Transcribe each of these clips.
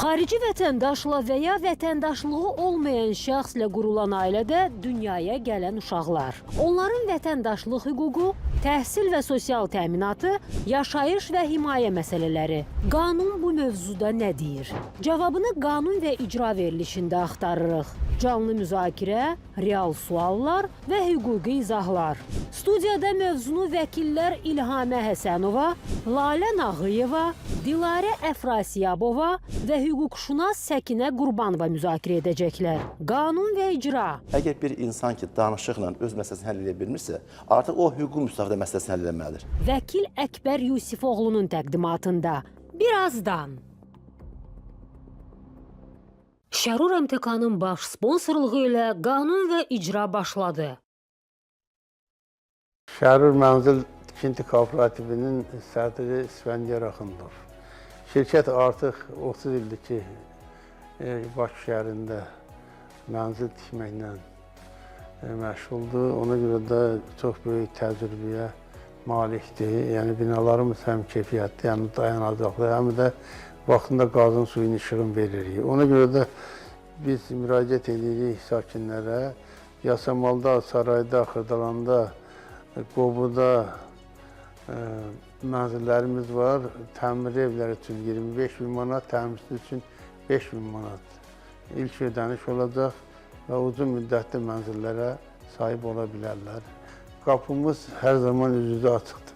Xarici vətəndaşla və ya vətəndaşlığı olmayan şəxslə qurulan ailədə dünyaya gələn uşaqlar. Onların vətəndaşlıq hüququ, təhsil və sosial təminatı, yaşayış və himayə məsələləri. Qanun bu mövzuda nə deyir? Cavabını qanun və icra verilişində axtarırıq. Canlı müzakirə, real suallar və hüquqi izahlar. Studiyada mövzunu vəkillər İlhamə Həsənova, Lalə Nağıyeva, Dilarə Əfrasiyabova və hüquqşünas Səkinə Qurbanova müzakirə edəcəklər. Qanun və icra. Əgər bir insan ki, danışıqla öz məsələsini həll edə bilmirsə, artıq o hüquq müsafidə məsələsini həll etməlidir. Vəkil Əkbər Yusifoğlu'nun təqdimatında. Birazdan. Şərur MTK-nın baş sponsorluğu ilə qanun və icra başladı. Şərur Mənzil Tikinti Kooperativinin sədri İsfəndiyar Axundov. Şirkət artıq 30 ildir ki, Bakı şəhərində mənzil tikməklə məşğuldur. Ona görə də çox böyük təcrübəyə malikdir. Yəni binalarımız həm keyfiyyətli, həm dayanacaqlı, həm də vaxtında qazın suyun işığını veririk. Ona görə də biz müraciət edirik sakinlərə. Yasamalda, Sarayda, Xırdalanda, Qobuda mənzillərimiz var. Təmir evləri üçün 25.000 manat, təmirsiz üçün 5.000 manat ilk ödəniş olacaq və uzun müddətli mənzillərə sahib ola bilərlər. Qapımız hər zaman üz-üzə açıqdır.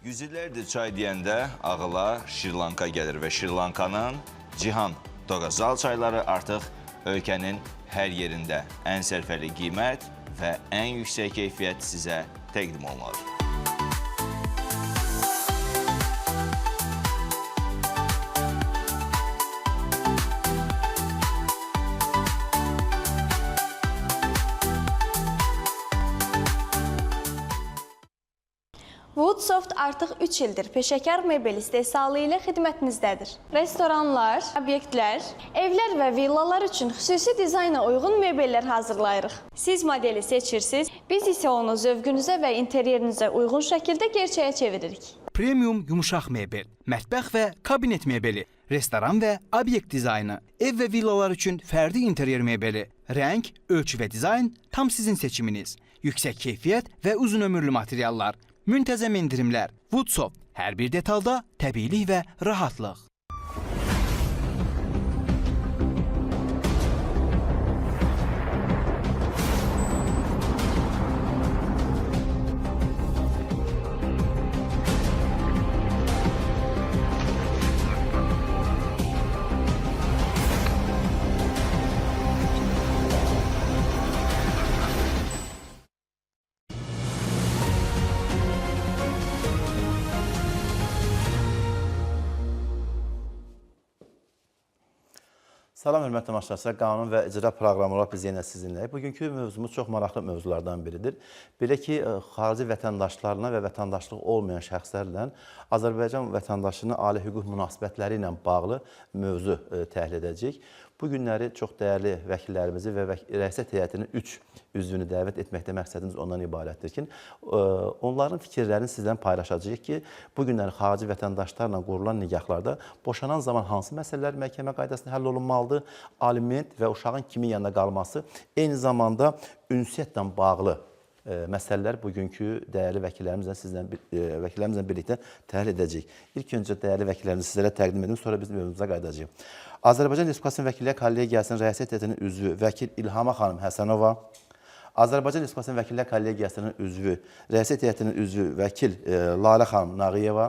Yüzillərdir çay deyəndə ağıla Şri-Lanka gəlir və Şri-Lankanın Cihan Dorazal çayları artıq ölkənin hər yerində ən sərfəli qiymət və ən yüksək keyfiyyət sizə təqdim olunur. Woodsoft artıq 3 ildir peşəkar mebel istehsalı ilə xidmətinizdədir. Restoranlar, obyektlər, evlər və villalar üçün xüsusi dizayna uyğun mebellər hazırlayırıq. Siz modeli seçirsiniz, biz isə onu zövqünüzə və interyerinizə uyğun şəkildə gerçəyə çeviririk. Premium yumuşaq mebel, mətbəx və kabinet mebeli, restoran və obyekt dizaynı, ev və villalar üçün fərdi interyer mebeli, rəng, ölçü və dizayn tam sizin seçiminiz, yüksək keyfiyyət və uzun ömürlü materiallar, müntəzəm endirimlər, Woodsoft, hər bir detalda təbiilik və rahatlıq. Salam, hörmətli tamaşaçılar. Qanun və icra proqramı olaraq biz yenə sizinləyik. Bugünkü mövzumuz çox maraqlı mövzulardan biridir. Belə ki, xarici vətəndaşlarla və vətəndaşlıq olmayan şəxslərlə Azərbaycan vətəndaşının ali hüquq münasibətləri ilə bağlı mövzu təhlil edəcəyik. Bu günləri çox dəyərli vəkillərimizi və rəissiyyət heyətinin 3 üzvünü dəvət etməkdə məqsədimiz ondan ibarətdir ki, onların fikirlərini sizdən paylaşacağıq ki, bu günləri xarici vətəndaşlarla qurulan nikahlarda boşanan zaman hansı məsələlər məhkəmə qaydasında həll olunmalıdır, aliment və uşağın kimin yanında qalması, eyni zamanda ünsiyyətlə bağlı məsələlər bugünkü dəyərli vəkillərimizlə birlikdə təhlil edəcəyik. İlk öncə dəyərli vəkillərimizi sizlərə təqdim edim, sonra biz mövzumuza qayıdacağıq. Azərbaycan Respublikasının Vəkillər Kollegiyasının rəissiyyət heyətinin üzvü vəkil İlhamə xanım Həsənova, Azərbaycan Respublikasının Vəkillər Kollegiyasının üzvü, rəissiyyət heyətinin üzvü vəkil Lalə xanım Nağıyeva,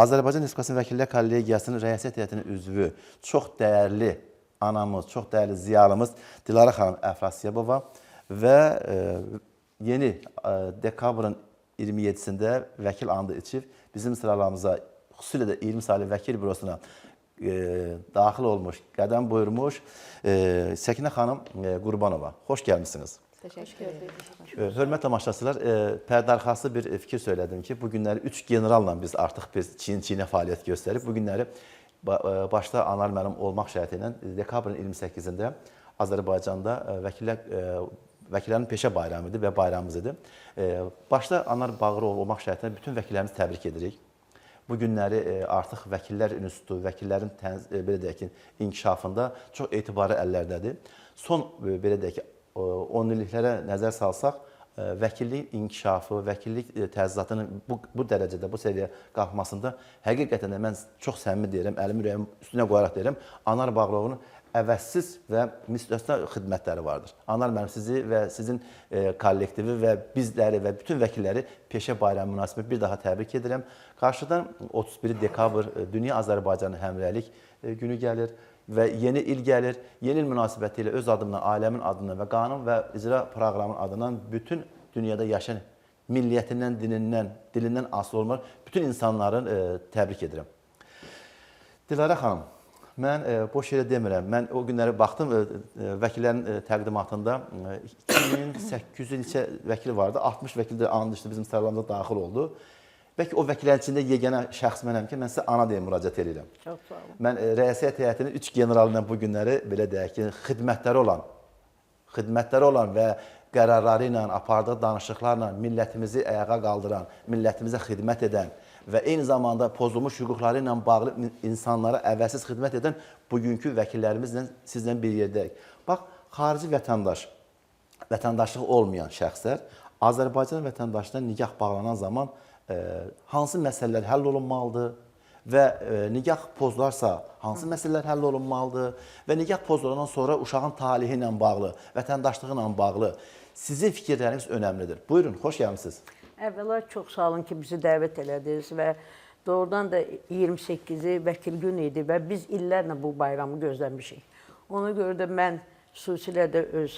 Azərbaycan Respublikasının Vəkillər Kollegiyasının rəissiyyət heyətinin üzvü, çox dəyərli anamız, çox dəyərli ziyalımız Dilarə xanım Əfrasiyabova və yeni dekabrın 27-sində vəkil andı içib bizim sıralarımıza, xüsusilə də 20 saylı vəkil bürosuna daxil olmuş, qədəm buyurmuş Səkinə xanım Qurbanova. Xoş gəlmişsiniz. Təşəkkür ederim. Hörmətli tamaşaçılar, pərdarxası bir fikir söylədim ki, bu günləri 3 generalla biz artıq çiyin-çiyinə fəaliyyət göstərib. Bu günləri başda anar müəllim olmaq şərti ilə dekabrın 28-də Azərbaycanda vəkillər vəkillərin peşə bayramı idi və bayramımız idi. Başda Anar Bağırov olmaq şərtilə bütün vəkillərimizi təbrik edirik. Bu günləri artıq Vəkillər İnstitutu, vəkillərin belə deyək ki, inkişafında çox etibarlı əllərdədir. Son belə deyək ki, 10 illiklərə nəzər salsaq, vəkillik inkişafı, vəkillik təchizatının bu dərəcədə, bu səviyyə qalxmasında həqiqətən də mən çox səmimi deyirəm, əlimi ürəyim üstünə qoyaraq deyirəm, Anar Bağırovun əvəzsiz və müstəsna xidmətləri vardır. Anar müəllim sizi və sizin kollektivi və bizləri və bütün vəkilləri Peşə Bayramı münasibətilə bir daha təbrik edirəm. Qarşıdan 31 dekabr Dünya Azərbaycanı Həmrəylik günü gəlir və yeni il gəlir. Yeni il münasibətilə öz adımdan, ailəmin adından və qanun və icra proqramının adından bütün dünyada yaşayan milliyyətindən, dilindən asılı olmayan bütün insanların təbrik edirəm. Dilarə xanım, mən boş yerə demirəm. Mən o günləri baxdım, vəkillərin təqdimatında 2800 neçə vəkil vardı, 60 vəkil də and içində bizim sayılarımıza daxil oldu. Bəlkə o vəkillərin içində yeganə şəxs mənəm ki, mən sizə ana deyə müraciət edirəm. Çox sağ olun. Mən rəissiyyət heyətinin 3 generalından bu günləri belə deyək ki, xidmətləri olan və qərarları ilə, apardığı danışıqlarla millətimizi ayağa qaldıran, millətimizə xidmət edən və eyni zamanda pozulmuş hüquqları ilə bağlı insanlara əvəzsiz xidmət edən bugünkü vəkillərimizlə sizlə bir yerdəyik. Bax, xarici vətəndaş, vətəndaşlığı olmayan şəxslər Azərbaycan vətəndaşına nikah bağlanan zaman hansı məsələlər həll olunmalıdır və nikah pozularsa hansı məsələlər həll olunmalıdır və nikah pozulandan sonra uşağın talihi ilə bağlı, vətəndaşlığı ilə bağlı sizin fikirləriniz önəmlidir. Buyurun, xoş gəlmisiniz. Əvvəla çox sağ olun ki, bizi dəvət elədiniz və doğrudan da 28-i vəkil günü idi və biz illərlə bu bayramı gözləmişik. Ona görə də mən xüsusilə də öz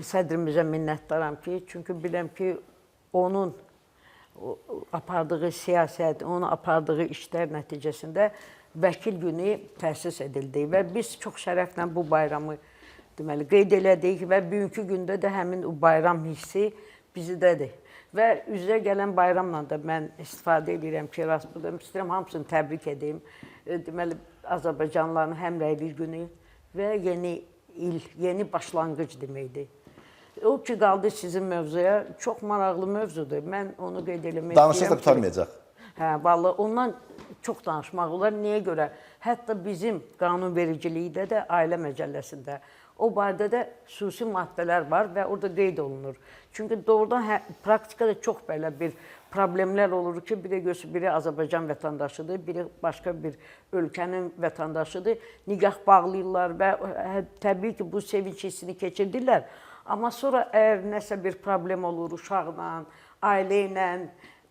sədrimizə minnətdaram ki, çünki biləm ki, onun apardığı siyasət, onun apardığı işlər nəticəsində vəkil günü təsis edildi və biz çox şərəflə bu bayramı deməli qeyd elədik və bugünkü gündə də həmin o bayram hissi bizdədir. Və üzrə gələn bayramla da mən istifadə edirəm ki, rast buradayım, istəyirəm hamısını təbrik edeyim. Deməli, Azərbaycanlıların həmrəylik günü və yeni il, yeni başlanğıc deməkdir. O ki, qaldı sizin mövzuya, çox maraqlı mövzudur. Mən onu qeyd eləmək istəyirəm ki... Danışırsa qurtarmayacaq. Hə, vallahi ondan çox danışmaq olar. Niyə görə? Hətta bizim qanunvericilikdə də, Ailə Məcəlləsində o barədə də xüsusi maddələr var və orada qeyd olunur. Çünki doğrudan praktikada çox belə bir problemlər olur ki, biri Azərbaycan vətəndaşıdır, biri başqa bir ölkənin vətəndaşıdır. Nikah bağlayırlar və təbii ki, bu sevinç hissini keçirdirlər. Amma sonra əgər nəsə bir problem olur uşaqla, ailə ilə,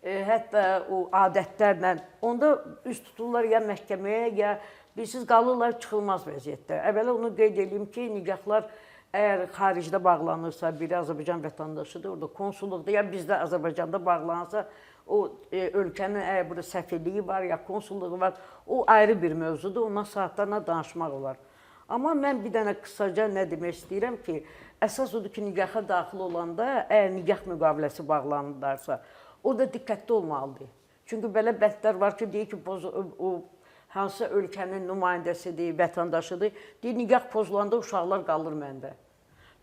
hətta o adətlərlə, onda üz tuturlar ya məhkəməyə, ya bilsiz qalırlar çıxılmaz vəziyyətdə. Əvvəla onu qeyd edeyim ki, nikahlar əgər xaricdə bağlanırsa, biri Azərbaycan vətəndaşıdır, orada konsulluqda, ya bizdə Azərbaycanda bağlanırsa, o ölkənin əgər burada səfirliyi var, ya konsulluğu var, o ayrı bir mövzudur, ondan saatlarla danışmaq olar. Amma mən bir dənə qısaca nə demək istəyirəm ki, əsas odur ki, nikaha daxil olanda, əgər nikah müqaviləsi bağlanırlarsa, o da diqqətli olmalıdır. Çünki belə bəndlər var ki, deyir ki, o hansısa ölkənin nümayəndəsidir, vətəndaşıdır, deyir, nikah pozulanda uşaqlar qalır məndə.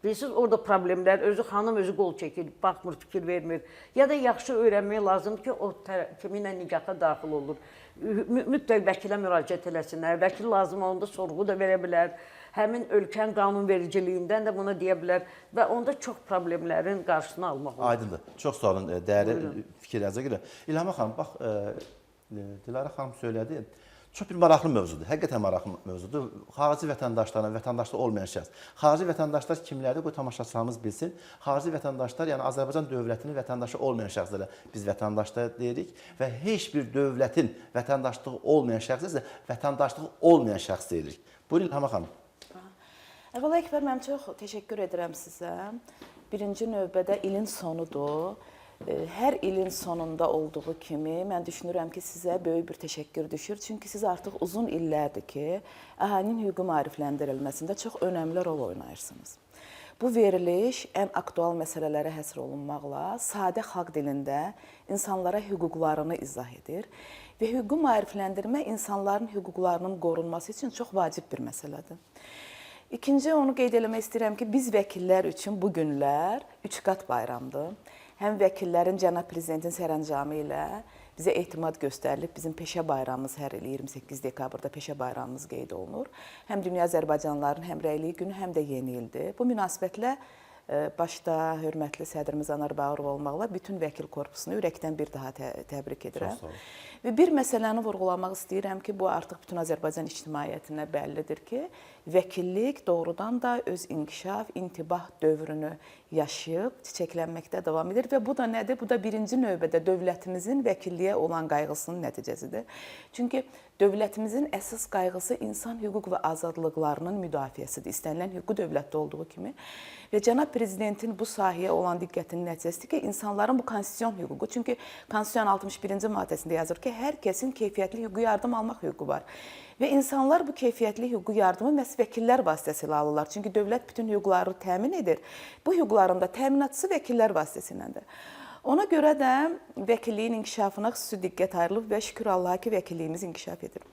Bilirsiniz, orada problemlər, xanım özü qol çəkir, baxmır, fikir vermir. Ya da yaxşı öyrənmək lazımdır ki, o kiminlə nikaha daxil olur. Mütləq vəkilə müraciət eləsinlər, vəkil lazım olanda sorğu da verə bilər. Həmin ölkənin qanunvericiliyindən də buna deyə bilər və onda çox problemlərin qarşısını almaq olur. Aydındır. Çox sağ olun, dəyərli fikirlərinizə görə. İlham xanım, bax, Dilarə xanım söylədi. Çox bir maraqlı mövzudur, həqiqətən maraqlı mövzudur. Xarici vətəndaşlarla, vətəndaşlı olmayan şəxs. Xarici vətəndaşlar kimlərdir? Bu tamaşaçılarımız bilsin. Xarici vətəndaşlar, yəni Azərbaycan dövlətinin vətəndaşı olmayan şəxslərə biz vətəndaşlar deyirik və heç bir dövlətin vətəndaşlığı olmayan şəxsə isə vətəndaşlığı olmayan şəxs deyirik. Buyurun İlham xanım. Əvvəla Əkbər, mən çox təşəkkür edirəm sizə. Birinci növbədə ilin sonudur. Hər ilin sonunda olduğu kimi mən düşünürəm ki, sizə böyük bir təşəkkür düşür. Çünki siz artıq uzun illərdir ki, əhalinin hüququ maarifləndirilməsində çox önəmli rol oynayırsınız. Bu veriliş ən aktual məsələlərə həsr olunmaqla sadə xalq dilində insanlara hüquqlarını izah edir və hüququ maarifləndirmə insanların hüquqlarının qorunması üçün çox vacib bir məsələdir. İkinci, onu qeyd eləmək istəyirəm ki, biz vəkillər üçün bu günlər 3 qat bayramdır. Həm vəkillərin cənab prezidentin sərəncamı ilə bizə etimad göstərilib, bizim peşə bayramımız hər il 28 dekabrda peşə bayramımız qeyd olunur. Həm Dünya Azərbaycanlıların həmrəyliyi günü, həm də yeni ildir. Bu münasibətlə başda hörmətli sədrimiz Anar Bağırov olmaqla bütün vəkil korpusunu ürəkdən bir daha təbrik edirəm. Və bir məsələni vurğulamaq istəyirəm ki, bu artıq bütün Azərbaycan ictimaiyyətinə bəllidir ki, vəkillik doğrudan da öz inkişaf, intibah dövrünü yaşayıb, çiçəklənməkdə davam edir və bu da nədir? Bu da birinci növbədə dövlətimizin vəkilliyə olan qayğısının nəticəsidir. Çünki dövlətimizin əsas qayğısı insan hüquq və azadlıqlarının müdafiəsidir. İstənilən hüquq dövlətdə olduğu kimi. Və cənab prezidentin bu sahəyə olan diqqətinin nəticəsidir ki, insanların bu konstitusion hüququ, çünki konstitusiyanın 61-ci maddəsində yazır ki, hər kəsin keyfiyyətli hüquqi yardım almaq hüququ var. Və insanlar bu keyfiyyətli hüquqi yardımı məhz vəkillər vasitəsilə alırlar. Çünki dövlət bütün hüquqları təmin edir. Bu hüquqların da təminatçısı vəkillər vasitəsilədir. Ona görə də vəkilliyin inkişafına xüsusi diqqət ayrılıb və şükür Allaha ki, vəkilliyimiz inkişaf edir.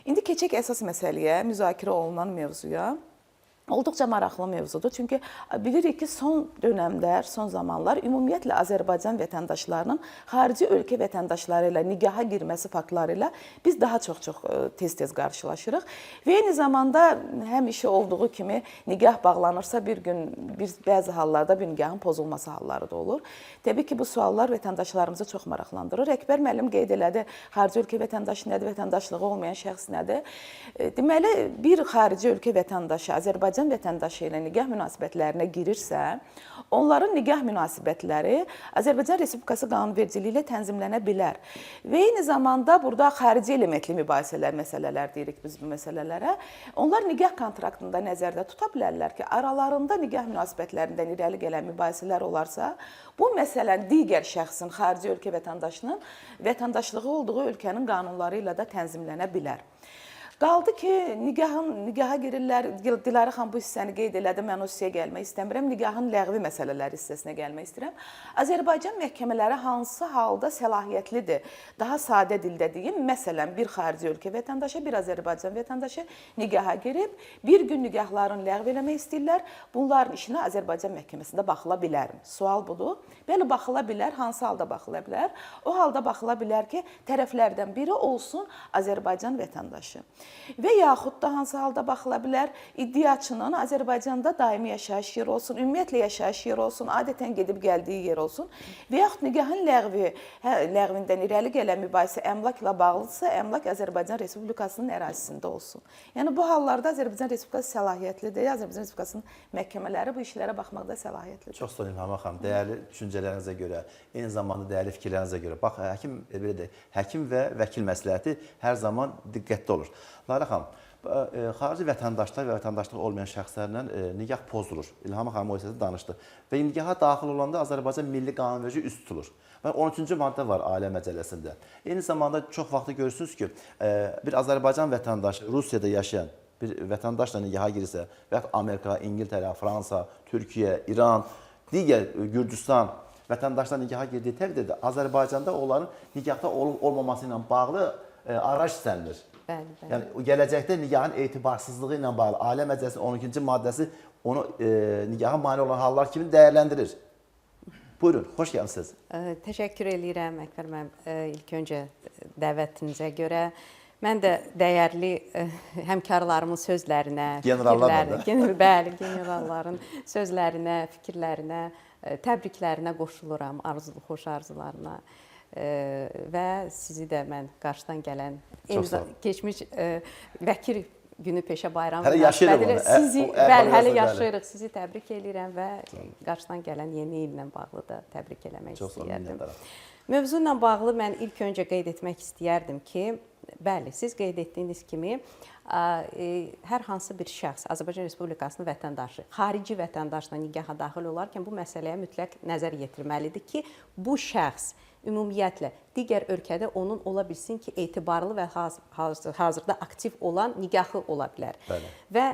İndi keçək əsas məsələyə, müzakirə olunan mövzuya. Olduqca maraqlı mövzudur. Çünki bilirik ki, son dönəmlər, son zamanlar ümumiyyətlə Azərbaycan vətəndaşlarının xarici ölkə vətəndaşları ilə nigaha girməsi faktları ilə biz daha çox tez-tez qarşılaşırıq. Və eyni zamanda həmişə olduğu kimi nigah bağlanırsa bir gün, bəzi hallarda bir nigahın pozulması halları da olur. Təbii ki, bu suallar vətəndaşlarımızı çox maraqlandırır. Əkbər müəllim qeyd elədi, xarici ölkə vətəndaşı nədir, vətəndaşlığı olmayan şəxs nədir? Deməli, bir xarici ölkə vətəndaşı Azərbaycan vətəndaşı ilə nigah münasibətlərinə girirsə, onların nigah münasibətləri Azərbaycan Respublikası qanunvericiliyi ilə tənzimlənə bilər. Və eyni zamanda burada xarici elementli mübahisələr, məsələlər deyirik biz bu məsələlərə. Onlar nigah kontraktında nəzərdə tuta bilərlər ki, aralarında nigah münasibətlərindən irəli gələn mübahisələr olarsa, bu məsələn digər şəxsin, xarici ölkə vətəndaşının vətəndaşlığı olduğu ölkənin qanunları ilə də tənzimlənə bilər. Qaldı ki, nigaha girirlər, Dilarə xanım bu hissəni qeyd elədi, mən o hissəyə gəlmək istəmirəm, nigahın ləğvi məsələləri hissəsinə gəlmək istəyirəm. Azərbaycan məhkəmələri hansı halda səlahiyyətlidir? Daha sadə dildə deyim, məsələn, bir xarici ölkə vətəndaşı, bir Azərbaycan vətəndaşı nigaha girib, bir gün nigahlarını ləğv eləmək istəyirlər, bunların işinə Azərbaycan məhkəməsində baxıla bilər. Sual budur. Bəli, baxıla bilər, hansı halda baxıla bilər? O halda baxıla bilər ki, tərəflərdən biri olsun Azərbaycan vətəndaşı. Və yaxud da hansı halda baxıla bilər, iddiaçının Azərbaycanda daimi yaşayış yeri olsun, ümumiyyətlə yaşayış yeri olsun, adətən gedib gəldiyi yer olsun və yaxud nigahın ləğvindən irəli gələn mübahisə əmlakla bağlıdırsa, əmlak Azərbaycan Respublikasının ərazisində olsun. Yəni, bu hallarda Azərbaycan Respublikası səlahiyyətlidir, Azərbaycan Respublikasının məhkəmələri bu işlərə baxmaqda səlahiyyətlidir. Çox sağ olun İlham xanım, dəyərli düşüncələrinizə görə, eyni zamanda dəyərli fikirlərinizə görə. Bax, həkim və vəkil məsləhəti hər zaman diqqətli olur. Lara xanım, xarici vətəndaşlar və vətəndaşlığı olmayan şəxslərlə nigah pozulur. İlham xanım o hissədə danışdı. Və nigaha daxil olanda Azərbaycan milli qanunverici üst tutulur. 13-cü maddə var Ailə Məcəlləsində. Eyni zamanda çox vaxtı görürsünüz ki, bir Azərbaycan vətəndaşı Rusiyada yaşayan bir vətəndaşla nigaha girirsə, və yaxud Amerika, İngiltərə, Fransa, Türkiyə, İran, digər Gürcüstan vətəndaşlar nigaha girdiyi təqdirdə Azərbaycanda onların nigahda olub-olmaması ilə bağlı araç istənilir. Yəni, gələcəkdə nigahın etibarsızlığı ilə bağlı Ailə Məcəlləsinin 12-ci maddəsi onu nigaha mane olan hallar kimi dəyərləndirir. Buyurun, xoş gəlmisiniz. Təşəkkür edirəm Əkbər müəllim, ilk öncə dəvətinizə görə. Mən də dəyərli həmkarlarımın sözlərinə, bəli, generalların sözlərinə, fikirlərinə, təbriklərinə qoşuluram, xoş arzularına. Və sizi də mən qarşıdan gələn keçmiş vəkil günü peşə bayramı hələ yaşayırıq. Sizi təbrik edirəm və qarşıdan gələn yeni illə bağlı da təbrik eləmək istəyərdim. Mövzu ilə bağlı mən ilk öncə qeyd etmək istəyərdim ki, bəli, siz qeyd etdiyiniz kimi hər hansı bir şəxs Azərbaycan Respublikasının vətəndaşı, xarici vətəndaşla nigaha daxil olarkən bu məsələyə mütləq nəzər yetirməlidir ki, bu şəxs ümumiyyətlə digər ölkədə onun ola bilsin ki, etibarlı və hazırda aktiv olan nigahı ola bilər. Bəli. Və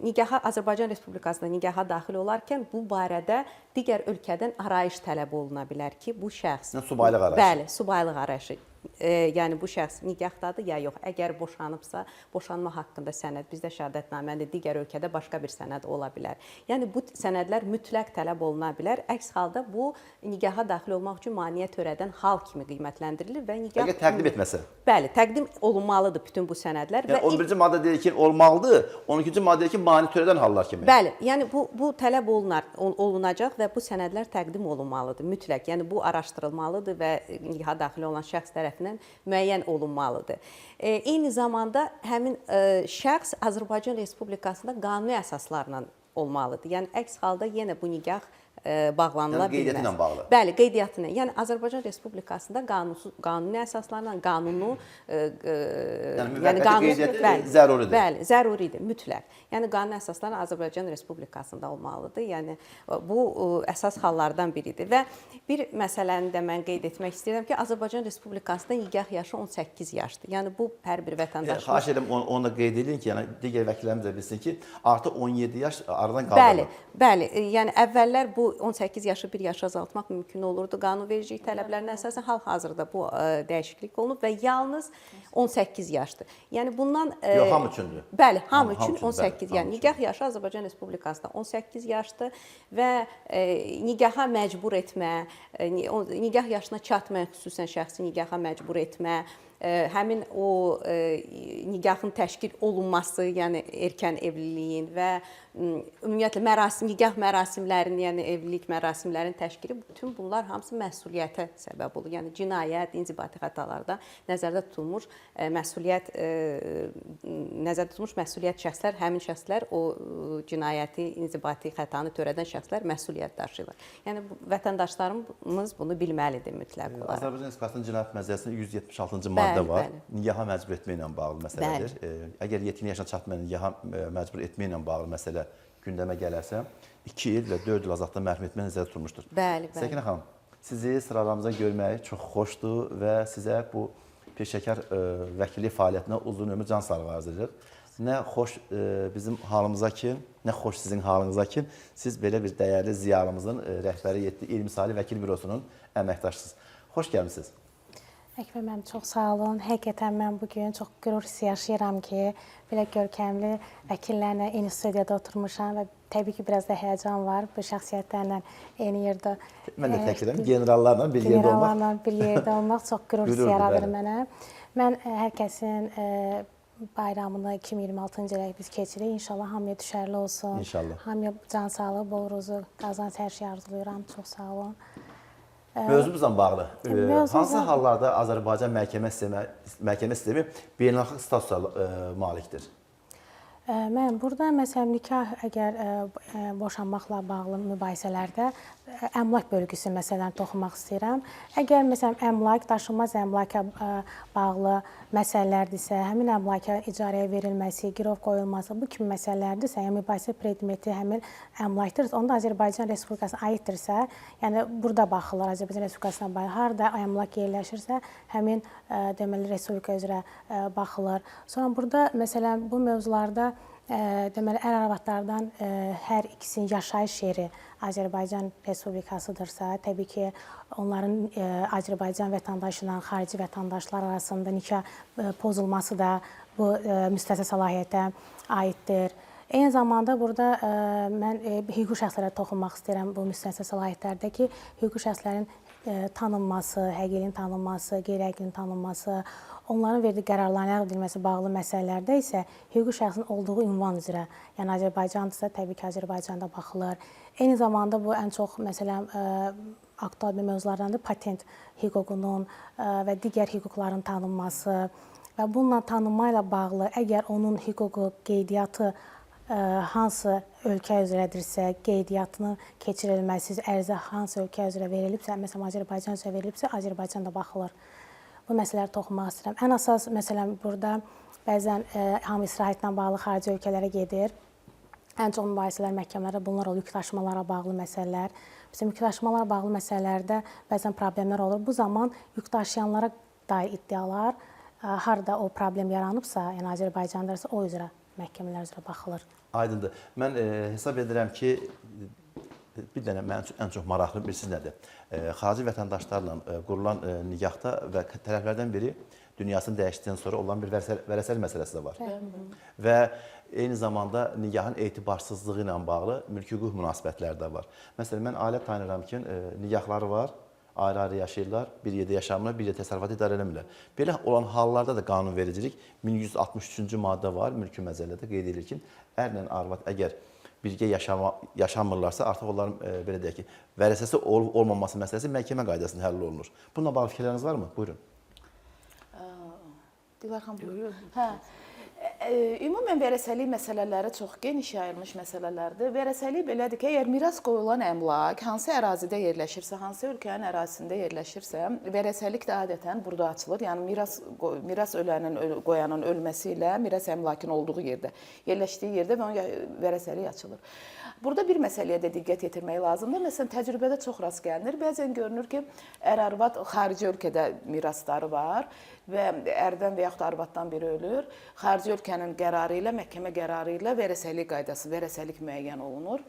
nigaha Azərbaycan Respublikasında nigaha daxil olarkən bu barədə digər ölkədən arayış tələb oluna bilər ki, bu şəxs... Subaylıq arayışı. Bəli, subaylıq arayışı. yəni bu şəxs nigahdadır ya yox. Əgər boşanıbsa, boşanma haqqında sənəd, bizdə şəhadətnamədir, digər ölkədə başqa bir sənəd ola bilər. Yəni bu sənədlər mütləq tələb oluna bilər. Əks halda bu nigaha daxil olmaq üçün maneə törədən hal kimi qiymətləndirilir və nigah Əgər təqdim etməsə. Bəli, təqdim olunmalıdır bütün bu sənədlər Yəni 11-ci maddə deyir ki, olmalıdır, 12-ci maddə deyir ki, maneə törədən hallar kimi. Bəli, yəni bu tələb olunacaq və bu sənədlər təqdim olunmalıdır mütləq. Yəni bu araşdırılmalıdır və nikaha daxil olan şəxs tərəfindən müəyyən olunmalıdır. Eyni zamanda həmin şəxs Azərbaycan Respublikasında qanuni əsaslarla olmalıdır. Yəni əks halda yenə bu nikah bağlanıla bilməz. Yəni qeydiyyatı ilə bağlı. Bəli, qeydiyyatı ilə. Yəni Azərbaycan Respublikasında qanuni əsaslarla qanunu yəni qeydiyyatı zəruridir. Bəli, zəruridir, mütləq. Yəni qanuni əsaslarla Azərbaycan Respublikasında olmalıdır. Yəni bu əsas hallardan biridir və bir məsələni də mən qeyd etmək istəyirəm ki, Azərbaycan Respublikasında nikah yaşı 18 yaşdır. Yəni bu hər bir vətəndaşın Xahiş edirəm onu da qeyd edin ki, yəni digər vəkillərimiz də bilsin ki, artıq 17 yaş aradan qaldırılır. Bəli, yəni əvvəllər bu 18 yaşı 1 yaşa azaltmaq mümkün olurdu. Qanunvericilik tələblərinə əsasən hal-hazırda bu dəyişiklik olunub və yalnız 18 yaşdır. Yəni bundan Yox, hamı üçündür. Bəli, hamı üçün 18. Yəni nikah yaşı Azərbaycan Respublikasında 18 yaşdır və nikaha məcbur etmə, nikah yaşına çatmayan xüsusən şəxsi nikaha məcbur etmə, həmin o nikahın təşkil olunması, yəni erkən evliliyin və ümumiyyətlə nikah mərasimlərinin, yəni evlilik mərasimlərinin təşkili, bütün bunlar hamısı məsuliyyətə səbəb olur. Yəni cinayət, inzibati xətalarda nəzərdə tutulmuş məsuliyyət şəxslər, həmin şəxslər o cinayəti, inzibati xətanı törədən şəxslər məsuliyyət daşıyırlar. Yəni vətəndaşlarımız bunu bilməlidir mütləq olaraq. Azərbaycan Respublikasının Cinayət Məcəlləsində 176-cı maddə var. Nigaha məcbur etməklə bağlı məsələdir. Əgər yetkin yaşına çatmayan nigaha məcbur etməklə bağlı məsələ gündəmə gələrsə, 2 il və 4 il azadlıqdan məhrum etmək nəzərdə tutulmuşdur. Bəli. Səkinə xanım, sizi sıralarımıza görmək çox xoşdur və sizə bu peşəkar vəkillik fəaliyyətinə uzun ömür can sağlığı arzu edirik. Nə xoş bizim halımıza ki, nə xoş sizin halınıza ki, siz belə bir dəyərli ziyarımızın rəhbəri 20 saylı vəkil bürosunun əməkdaşısınız. Xoş gəlmisiniz. Əkbər müəllim, çox sağ olun. Həqiqətən mən bugün çox qürur hissi yaşayıram ki, belə görkəmli vəkillərlə eyni studiyada oturmuşam və təbii ki, biraz da həyəcan var. Bu şəxsiyyətlərlə eyni yerdə Mən də təkirəm, generallarla bir yerdə olmaq. Generallarla bir yerdə olmaq çox qürur hissi yaradır mənə. Mən hər kəsin bayramını 2026-cı ilə biz keçirik. İnşallah hamıya düşərli olsun. İnşallah. Hamıya can sağlığı, bol ruzu, qazanc hər şey arzulayıram. Çox sağ olun. Mövzumuzla bağlı. Hansı hallarda Azərbaycan məhkəmə sistemi beynəlxalq statusa malikdir? Mən burada məsələn nikah əgər boşanmaqla bağlı mübahisələrdə əmlak bölgüsü məsələlərinə toxunmaq istəyirəm. Əgər məsələn əmlak, daşınmaz əmlaka bağlı məsələlərdirsə, həmin əmlaka icarəyə verilməsi, girov qoyulması, bu kimi məsələlərdirsə, yəni mübahisə predmeti həmin əmlakdır, onda Azərbaycan Respublikasına aiddirsə, yəni burada baxılır Azərbaycan Respublikasına bağlı, harda əmlak yerləşirsə, həmin deməli Respublika üzrə baxılır. Sonra burada məsələn bu mövzularda deməli ər-arvadlardan hər ikisinin yaşayış yeri Azərbaycan Respublikasıdırsa, təbii ki, onların Azərbaycan vətəndaşı ilə xarici vətəndaşlar arasında nikah pozulması da bu müstəsna səlahiyyətə aiddir. Eyni zamanda burada mən hüquqi şəxslərə toxunmaq istəyirəm bu müstəsna səlahiyyətlərdə ki, hüquqi şəxslərin tanınması, həqiqinin tanınması, qeyri-həqiqinin tanınması, onların verdiyi qərarların ləğv edilməsi bağlı məsələlərdə isə hüquqi şəxsin olduğu ünvan üzrə, yəni Azərbaycandırsa, təbii ki, Azərbaycanda baxılır. Eyni zamanda bu ən çox məsələn aktual bir mövzulardandır, patent hüququnun və digər hüquqların tanınması və bununla tanınma ilə bağlı əgər onun hüququ, qeydiyyatı hansı ölkə üzrədirsə, qeydiyyatının keçirilməsi, ərizə hansı ölkə üzrə verilibsə, məsələn Azərbaycan üzrə verilibsə, Azərbaycanda baxılır. Bu məsələlərə toxunmaq istəyirəm. Ən əsas məsələn burada bəzən hamı istirahətlə bağlı xarici ölkələrə gedir. Ən çox mübahisələr məhkəmələrdə bunlar olur, yük daşımalara bağlı məsələlər. Məsələn, yük daşımalara bağlı məsələlərdə bəzən problemlər olur. Bu zaman yük daşıyanlara dair iddialar harda o problem yaranıbsa, yəni Azərbaycandırsa o üzrə məhkəmələr üzrə baxılır. Aydındır. Mən hesab edirəm ki, bir dənə mənim üçün ən çox maraqlı birisi nədir? Xarici vətəndaşlarla qurulan nikahda və tərəflərdən biri dünyasını dəyişdikdən sonra olan bir vərəsəlik məsələsi də var. Və eyni zamanda nikahın etibarsızlığı ilə bağlı mülki hüquq münasibətləri də var. Məsələn, mən ailə tanıyıram ki, nikahları var, ayrı-ayrı yaşayırlar, bir yerdə yaşamırlar, bir yerdə təsərrüfat idarə eləmirlər. Belə olan hallarda da qanunvericilik 1163-cü maddə var, mülki məcəllədə qeyd edilir ki, ərlə arvad əgər birgə yaşamırlarsa, artıq onların belə deyək ki, vərəsəsi olmaması məsələsi məhkəmə qaydasında həll olunur. Bununla bağlı fikirləriniz varmı? Buyurun. Dilar xanım, buyurun. Ümumən vərəsəlik məsələləri çox geniş yayılmış məsələlərdir. Vərəsəlik belədir ki, əgər miras qoyulan əmlak hansı ərazidə yerləşirsə, hansı ölkənin ərazisində yerləşirsə, vərəsəlik də adətən burada açılır. Yəni miras qoyanın ölməsi ilə miras əmlakın olduğu yerdə, yerləşdiyi yerdə və onun vərəsəlik açılır. Burada bir məsələyə də diqqət yetirmək lazımdır. Məsələn, təcrübədə çox rast gəlinir. Bəzən görünür ki, ər-arvad xarici ölkədə mirasları var və ərdən və yaxud arvaddan biri ölür. Xarici ölkənin qərarı ilə, məhkəmə qərarı ilə vərəsəlik qaydası, vərəsəlik müəyyən olunur.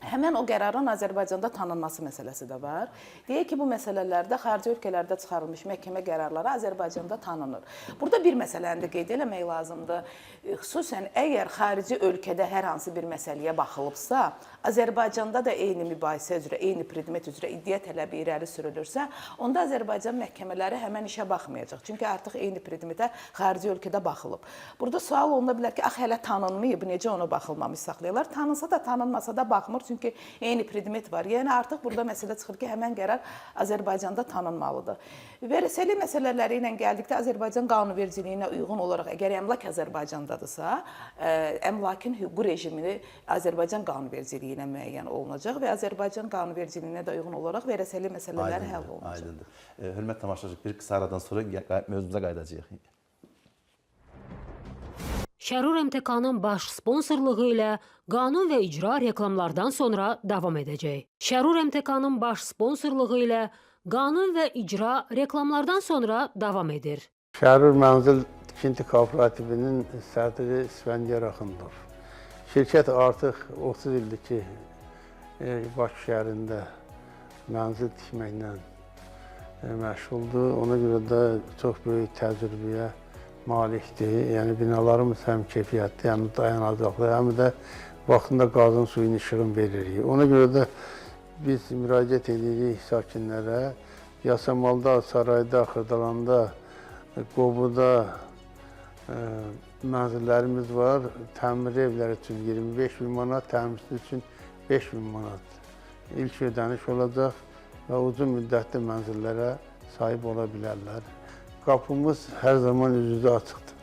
Həmən o qərarın Azərbaycanda tanınması məsələsi də var. Deyək ki, bu məsələlərdə xarici ölkələrdə çıxarılmış məhkəmə qərarları Azərbaycanda tanınır. Burada bir məsələni də qeyd eləmək lazımdır. Xüsusən əgər xarici ölkədə hər hansı bir məsələyə baxılıbsa, Azərbaycanda da eyni mübahisə üzrə, eyni predmet üzrə iddia tələbi irəli sürülürsə, onda Azərbaycan məhkəmələri həmən işə baxmayacaq. Çünki artıq eyni predmetə xarici ölkədə baxılıb. Burada sual oluna bilər ki, hələ tanınmayıb, necə ona baxılmamış saxlayırlar? Tanınsa da, tanınmasa da baxmır. Çünki eyni predmet var. Yəni artıq burada məsələ çıxır ki, həmən qərar Azərbaycanda tanınmalıdır. Vərəsəlik məsələləri ilə gəldikdə Azərbaycan qanunvericiliyinə uyğun olaraq, əgər əmlak Azərbaycandadırsa, əmlakın hüquqi rejimini Azərbaycan qanunvericiliyi ilə müəyyən olunacaq və Azərbaycan qanunvericiliyinə də uyğun olaraq vərəsəlik məsələləri həll olunacaq. Aydındır. Hörmətli tamaşaçı, bir qısa aradan sonra mövzumuza qayıdacağıq. Şərur MTK-nın baş sponsorluğu ilə qanun və icra reklamlardan sonra davam edəcək. Şərur MTK-nın baş sponsorluğu ilə qanun və icra reklamlardan sonra davam edir. Şərur Mənzil Tikinti Kooperativinin sədri İsfəndiyar Axundov. Şirkət artıq 30 ildir ki, Bakı şəhərində mənzil tikməklə məşğuldur. Ona görə də çox böyük təcrübəyə malikdir. Yəni binalarımız həm keyfiyyətli, həm dayanacaqlı, həm də vaxtında qazın suyun işığını veririk. Ona görə də biz müraciət edirik sakinlərə. Yasamalda, Sarayda, Xırdalanda, Qobuda mənzillərimiz var. Təmir evləri üçün 25.000 manat, təmirsiz üçün 5.000 manat ilk ödəniş olacaq və uzun müddətli mənzillərə sahib ola bilərlər. Qapımız hər zaman üzücü açıqdır.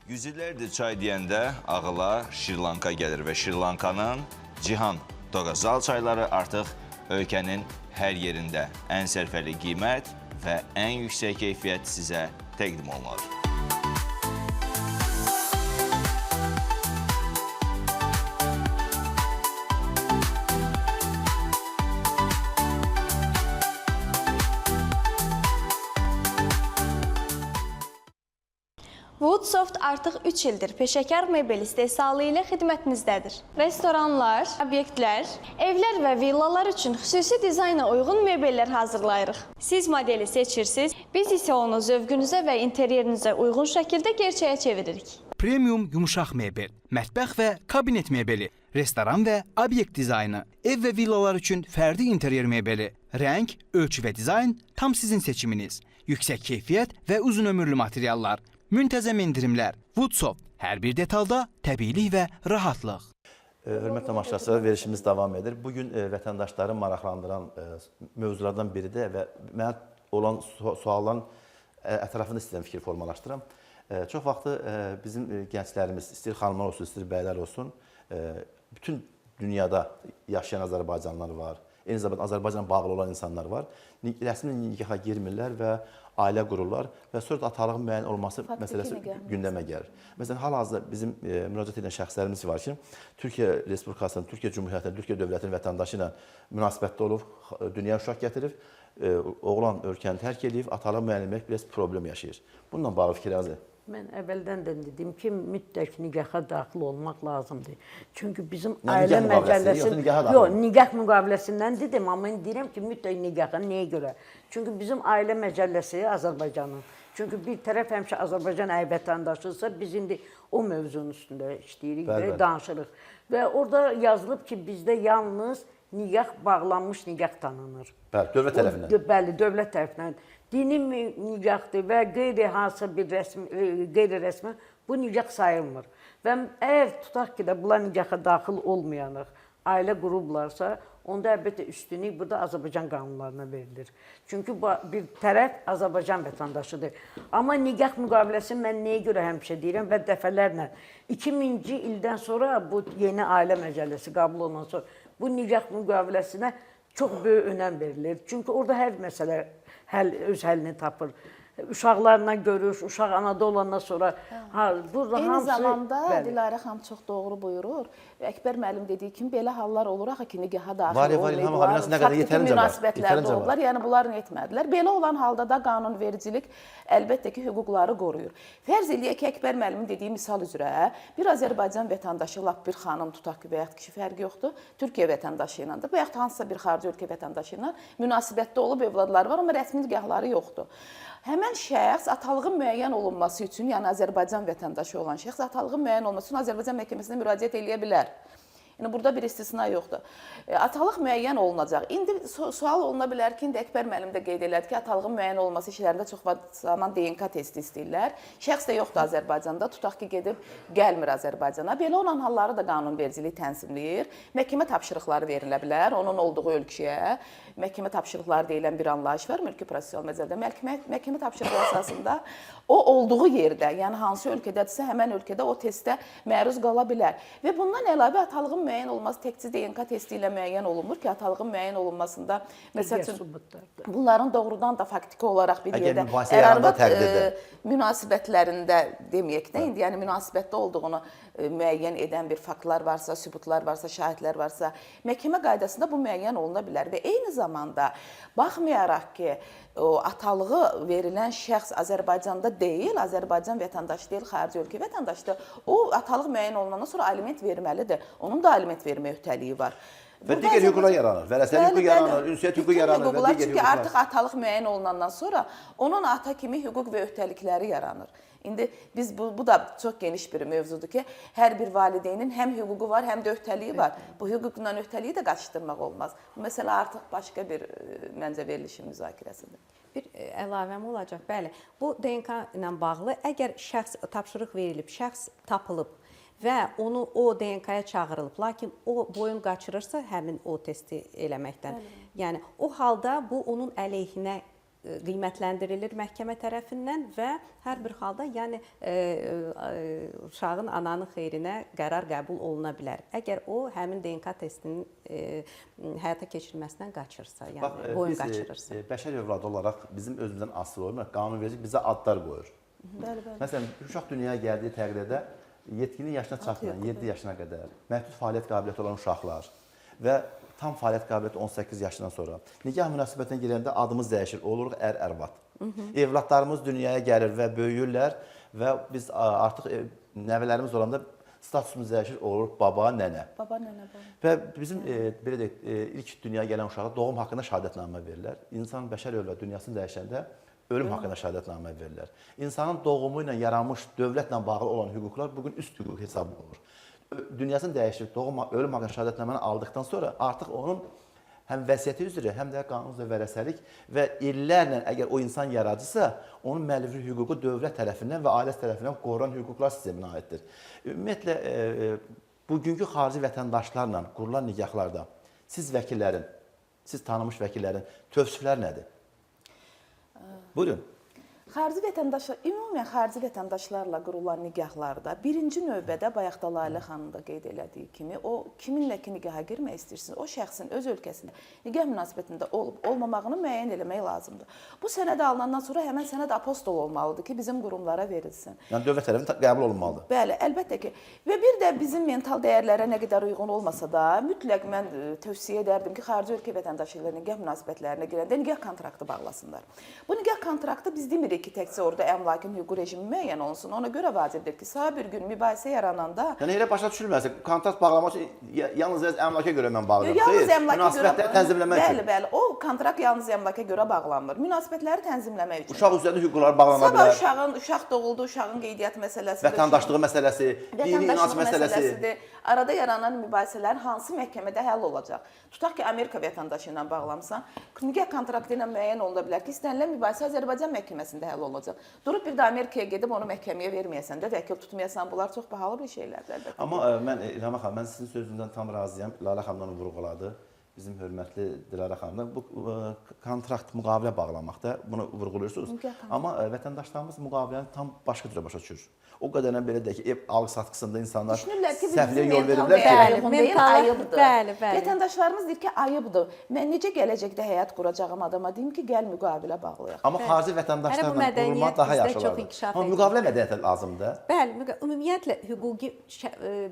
Yüzillərdir çay deyəndə ağıla Şirlanka gəlir və Şirlankanın Cihan Doqazal çayları artıq ölkənin hər yerində ən sərfəli qiymət və ən yüksək keyfiyyət sizə təqdim olunur. Woodsoft artıq 3 ildir peşəkar mebel istehsalı ilə xidmətinizdədir. Restoranlar, obyektlər, evlər və villalar üçün xüsusi dizayna uyğun mebellər hazırlayırıq. Siz modeli seçirsiniz, biz isə onu zövqünüzə və interyerinizə uyğun şəkildə gerçəyə çeviririk. Premium yumuşaq mebel, mətbəx və kabinet mebeli, restoran və obyekt dizaynı, ev və villalar üçün fərdi interyer mebeli, rəng, ölçü və dizayn tam sizin seçiminiz, yüksək keyfiyyət və uzun ömürlü materiallar, müntəzəm endirimlər, Woodsoft, hər bir detalda təbiilik və rahatlıq. Hörmətli tamaşaçılar, verişimiz davam edir. Bugün vətəndaşları maraqlandıran mövzulardan biridir və mənə olan sualların ətrafında istəyirəm fikir formalaşdıram. Çox vaxtı bizim gənclərimiz, istəyir xanımlar olsun, istəyir bəylər olsun, bütün dünyada yaşayan Azərbaycanlılar var. Eyni zamanda Azərbaycan bağlı olan insanlar var. Rəsmi nikaha girmirlər və ailə qururlar və sonra da atalığın müəyyən olması məsələsi gündəmə gəlir. Məsələn, hal-hazırda bizim müraciət edən şəxslərimiz var ki, Türkiyə Respublikasının, Türkiyə Cümhuriyyətinin, Türkiyə dövlətinin vətəndaşı ilə münasibətdə olub, dünyaya uşaq gətirib, oğlan ölkəni tərk edib, atalıq müəyyən etmək biraz problem yaşayır. Bununla bağlı fikirlərinizi Mən əvvəldən də dedim ki, mütləq nikaha daxil olmaq lazımdır. Çünki bizim Yəni, ailə nikah müqaviləsi, məcəlləsi... yoxsa nikaha daxil Yox, olmaq? nikah müqaviləsindən dedim, amma indi deyirəm ki, mütləq nikaha nəyə görə? Çünki bizim ailə məcəlləsi Azərbaycanın. Çünki bir tərəf həmişə Azərbaycan vətəndaşıdırsa, biz indi o mövzunun üstündə işləyirik və danışırıq. Və orada yazılıb ki, bizdə yalnız nikah bağlanmış nikah tanınır. Bəli, dövlət tərəfindən. Bəli, dövlət tərəfindən. Dini nikahdır və qeyri-hansısa bir qeyri-rəsmi bu nikah sayılmır. Və əgər tutaq ki, bunlar nikaha daxil olmayanıq, ailə qurublarsa, onda əlbəttə üstünlük burada Azərbaycan qanunlarına verilir. Çünki bir tərəf Azərbaycan vətəndaşıdır. Amma nikah müqaviləsini mən nəyə görə həmişə deyirəm və dəfələrlə 2000-ci ildən sonra bu yeni ailə məcəlləsi qəbul olunan sonra bu nikah müqaviləsinə çox böyük önəm verilir. Çünki orada hər məsələ öz həllini tapır. Uşaqlarla görüş, uşaq anada olandan sonra burada Eyni hamısı... zamanda Dilarə xanım çox doğru buyurur. Əkbər müəllim dediyi kimi belə hallar olur axı ki, nigaha daxil olmayıblar. Faktiki münasibətlərdə olublar, yəni bunlar etmədilər. Belə olan halda da qanunvericilik əlbəttə ki, hüquqları qoruyur. Fərz eləyək ki, Əkbər müəllimin dediyi misal üzrə bir Azərbaycan vətəndaşı, lap bir xanım tutaq ki, və yaxud kişi fərqi yoxdur, Türkiyə vətəndaşı iləndir və yaxud hansısa bir xarici ölkə vətəndaşı ilə münasibətdə olub, övladları var, amma rəsmi nigahları yoxdur. Həmən şəxs atalığın müəyyən olunması üçün, yəni Azərbaycan vətəndaşı olan şəxs atalığın müəyyən olunması üçün Azərbaycan məhkəməsinə müraciət eləyə bilər. Yəni, burada bir istisna yoxdur. Atalıq müəyyən olunacaq. İndi sual oluna bilər ki, indi Əkbər müəllim də qeyd elədi ki, atalığın müəyyən olması işlərində çox zaman DNK testi istəyirlər. Şəxs də yoxdur Azərbaycanda, tutaq ki, gedib gəlmir Azərbaycana. Belə olan halları da qanunvericilik tənzimləyir. Məhkəmə tapşırıqları verilə bilər onun olduğu ölkəyə. Məhkəmə tapşırıqları deyilən bir anlayış var mülki prosessual məcəllədə. Məhkəmə tapşırığı əsasında o olduğu yerdə, yəni hansı ölkədədirsə, həmən ölkədə o testə məruz qala bilər. Və bundan əlavə atalığın müəyyən olunması təkcə DNK testi ilə müəyyən olunmur ki, atalığın müəyyən olunmasında məsələn bunların doğrudan da faktiki olaraq bir yerdə ər-arvad münasibətlərində deməyək də indi, yəni münasibətdə olduğunu müəyyən edən bir faktlar varsa, sübutlar varsa, şahidlər varsa, məhkəmə qaydasında bu müəyyən oluna bilər və eyni zamanda baxmayaraq ki, o atalığı verilən şəxs Azərbaycanda deyil, Azərbaycan vətəndaşı deyil, xarici ölkə vətəndaşıdır. O atalıq müəyyən olunandan sonra aliment verməlidir. Onun da aliment vermə öhdəliyi var. Və digər hüquqlar yaranır, vərəsəlik hüququ yaranır, ünsiyyət hüququ yaranır və digər hüquqlar. Çünki artıq atalıq müəyyən olunandan sonra onun ata kimi hüquq və öhdəlikləri yaranır. İndi biz bu da çox geniş bir mövzudur ki, hər bir valideynin həm hüququ var, həm də öhdəliyi var. Bu hüquqla öhdəliyi də qaçışdırmaq olmaz. Bu məsələ artıq başqa bir məncə verilişin müzakirəsidir. Bir əlavəm olacaq. Bəli, bu DNK ilə bağlı əgər şəxs tapşırıq verilib, şəxs tapılıb və onu o DNK-ya çağırılıb, lakin o boyun qaçırırsa həmin o testi eləməkdən. Yəni o halda bu onun əleyhinə qiymətləndirilir məhkəmə tərəfindən və hər bir halda yəni uşağın ananın xeyrinə qərar qəbul oluna bilər. Əgər o həmin DNK testinin həyata keçirilməsindən qaçırsa, yəni boyun qaçırırsa. Bəşər övladı olaraq bizim özümüzdən asılı olmuyor. Qanunverici bizə adlar qoyur. Məsələn, uşaq dünyaya gəldiyi təqdirdə yetkinlik yaşına çatmayan, 7 yaşına qədər məhdud fəaliyyət qabiliyyəti olan uşaqlar və tam fəaliyyət qabiliyyəti 18 yaşından sonra nikah münasibətinə girəndə adımız dəyişir, oluruq ər-ərvad. Evladlarımız dünyaya gəlir və böyüyürlər və biz artıq nəvələrimiz olanda statusumuz dəyişir, oluruq baba, nənə. Baba, nənə, baba. Və bizim belə deyək, ilk dünyaya gələn uşağa doğum haqqında şəhadətnamə verirlər. İnsan bəşər övladı dünyasını dəyişəndə ölüm haqqında şəhadətnamə verirlər. İnsanın doğumu ilə yaranmış dövlətlə bağlı olan hüquqlar bugün üst hüquq hesab olunur. Dünyasını dəyişib, ölüm haqqında şəhadətnaməni aldıqdan sonra artıq onun həm vəsiyyəti üzrə, həm də qanun üzrə vərəsəlik və illərlə əgər o insan yaradıcısa, onun mənəvi hüququ dövlət tərəfindən və ailəsi tərəfindən qorunan hüquqlar sisteminə aiddir. Ümumiyyətlə, bugünkü xarici vətəndaşlarla qurulan nikahlarda siz vəkillərin, siz tanınmış vəkillərin tövsifləri nədir? Buyurun. Xarici vətəndaşlar, ümumən xarici vətəndaşlarla qurulan nikahlarda birinci növbədə bayaq da Lalə xanım da qeyd elədiyi kimi, o kiminlə ki nigaha girmək istəyirsiniz, o şəxsin öz ölkəsində nikah münasibətində olub-olmamağını müəyyən eləmək lazımdır. Bu sənəd alınandan sonra həmən sənəd apostol olmalıdır ki, bizim qurumlara verilsin. Yəni dövlət tərəfindən qəbul olunmalıdır. Bəli, əlbəttə ki. Və bir də bizim mental dəyərlərə nə qədər uyğun olmasa da, mütləq mən tövsiyə edərdim ki, xarici ölkə vətəndaşı ilə nikah münasibətlərinə girəndə nikah kontraktı bağlasınlar. Bu nikah kontraktı biz demirik ki, təkcə orada əmlakın hüquqi rejimi müəyyən olunsun. Ona görə vacibdir ki, sabah bir gün mübahisə yarananda Yəni elə başa düşülməsin. Kontrakt bağlamaq üçün yalnız əmlaka görə mən bağlayıram. yalnız əmlaka münasibətləri tənzimləmək üçün. Bəli, o kontrakt yalnız əmlaka görə bağlanmır. Münasibətləri tənzimləmək üçün. Uşaq üzrə hüquqları bağlana bilər. Sabah uşaq doğuldu, uşağın qeydiyyat məsələsi, Vətəndaşlığı məsələsi, dini inanc məsələsi. Arada yaranan mübahisələr hansı məhkəmədə həll olacaq? Tutaq ki, Amerika vətəndaşı ilə bağlamsan, nikah kontraktı ilə müəyyən oluna bilər ki, istənilən mübahisə Azərbaycan məhkəməsində həll olacaq. Durub bir də Amerikaya gedib onu məhkəməyə verməyəsən də, vəkil tutmayasan, bunlar çox bahalı bir şeylərdir əlbəttə. Amma mən İlham xanım, mən sizin sözünüzdən tam razıyam. Lalə xanımdan vurğuladı. Bizim hörmətli Dilarə xanımdan bu kontrakt müqavilə bağlamaqda bunu vurğuluyursunuz. Amma vətəndaşlarımız müqaviləni tam başqa cürə başa düşür. O qədərlə belə deyək ki, ev alıq-satqısında insanlar səhvliyə yol verirlər ki, ayıbdır. Vətəndaşlarımız deyir ki, ayıbdır. Mən necə gələcəkdə həyat quracağım adama deyim ki, gəl müqavilə bağlayaq. Amma xarici vətəndaşlarla qurulmaq daha yaxşı olardı. Amma müqavilə mədəniyyəti lazımdır. Bəli, ümumiyyətlə hüquqi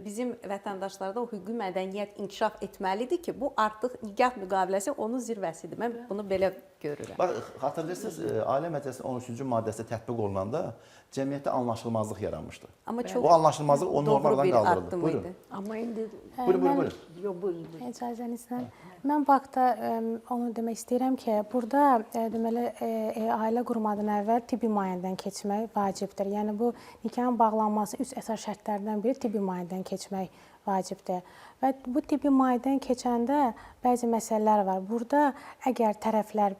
bizim vətəndaşlarda o hüquqi mədəniyyət inkişaf etməlidir ki, bu artıq nikah müqaviləsi onun zirvəsidir. Mən bunu belə görürəm. Bax, xatırlayırsınız, Ailə Məcəlləsinin 13-cü maddəsi tətbiq olunanda cəmiyyətdə anlaşılmazlıq yaranmışdı. Bu anlaşılmazlıq o normaldan qaldırıldı. Buyurun. Amma indi Buyurun. yox, buyurun. İcazənizlə mən vaxtda onu demək istəyirəm ki, burada deməli ailə qurmadan əvvəl tibbi müayinədən keçmək vacibdir. Yəni bu nikahın bağlanması üç əsas şərtlərdən biri tibbi müayinədən keçmək vacibdir. Və bu tibbi müayinədən keçəndə bəzi məsələlər var. Burada əgər tərəflər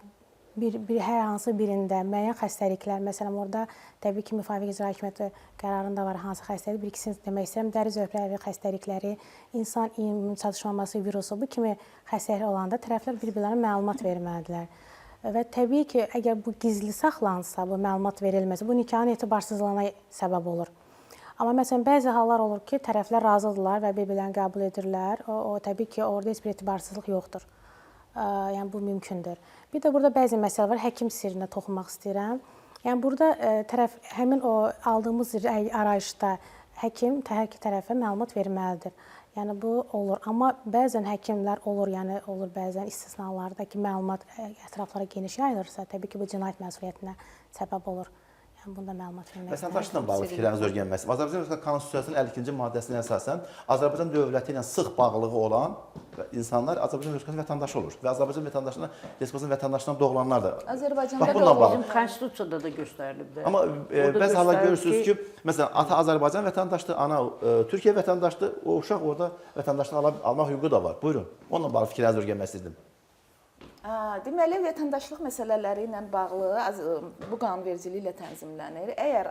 hər hansı birində müəyyən xəstəliklər, məsələn orada təbii ki, müvafiq icra hakimiyyəti qərarında var hansı xəstəlik, bir ikisini demək istəyirəm, dəri zöhrəvi xəstəlikləri, insan immun çatışmaması virusu, bu kimi xəstəliklər olanda tərəflər bir-birlərinə məlumat verməlidirlər. Və təbii ki, əgər bu gizli saxlansa, bu məlumat verilməsə, bu nikahın etibarsızlığına səbəb olur. Amma məsələn, bəzi hallar olur ki, tərəflər razıdırlar və bir-birlərini qəbul edirlər. O təbii ki, orada heç bir etibarsızlıq yoxdur. Yəni bu mümkündür. Bir də burada bəzi məsələ var, həkim sirrinə toxunmaq istəyirəm. Yəni burada tərəf həmin o aldığımız arayışda həkim hər iki tərəfə məlumat verməlidir. Yəni bu olur. Amma bəzən həkimlər olur, yəni olur bəzən istisnalarda ki, məlumat ətraflara geniş yayılırsa, təbii ki, bu cinayət məsuliyyətinə səbəb olur. Bunda məlumat vermək istəyirəm. Vətəndaşla bağlı fikirləriniz öyrənmək. Azərbaycan Konstitusiyasının 52-ci maddəsinə əsasən Azərbaycan dövləti ilə sıx bağlılığı olan insanlar Azərbaycan Respublikasının vətəndaşı olur. Və Azərbaycan Respublikasının vətəndaşından doğulanlar da. Azərbaycanda bizim konstitusiyada da göstərilib. Amma bəzi hallar görürsünüz ki, məsələn, ata Azərbaycan vətəndaşdır, ana Türkiyə vətəndaşdır, o uşaq orada vətəndaşlıq almaq hüququ da var. Buyurun. Onunla bağlı fikirlərinizi öyrənmək istəyirdim. Deməli, vətəndaşlıq məsələləri ilə bağlı bu qanunvericiliyi ilə tənzimlənir. Əgər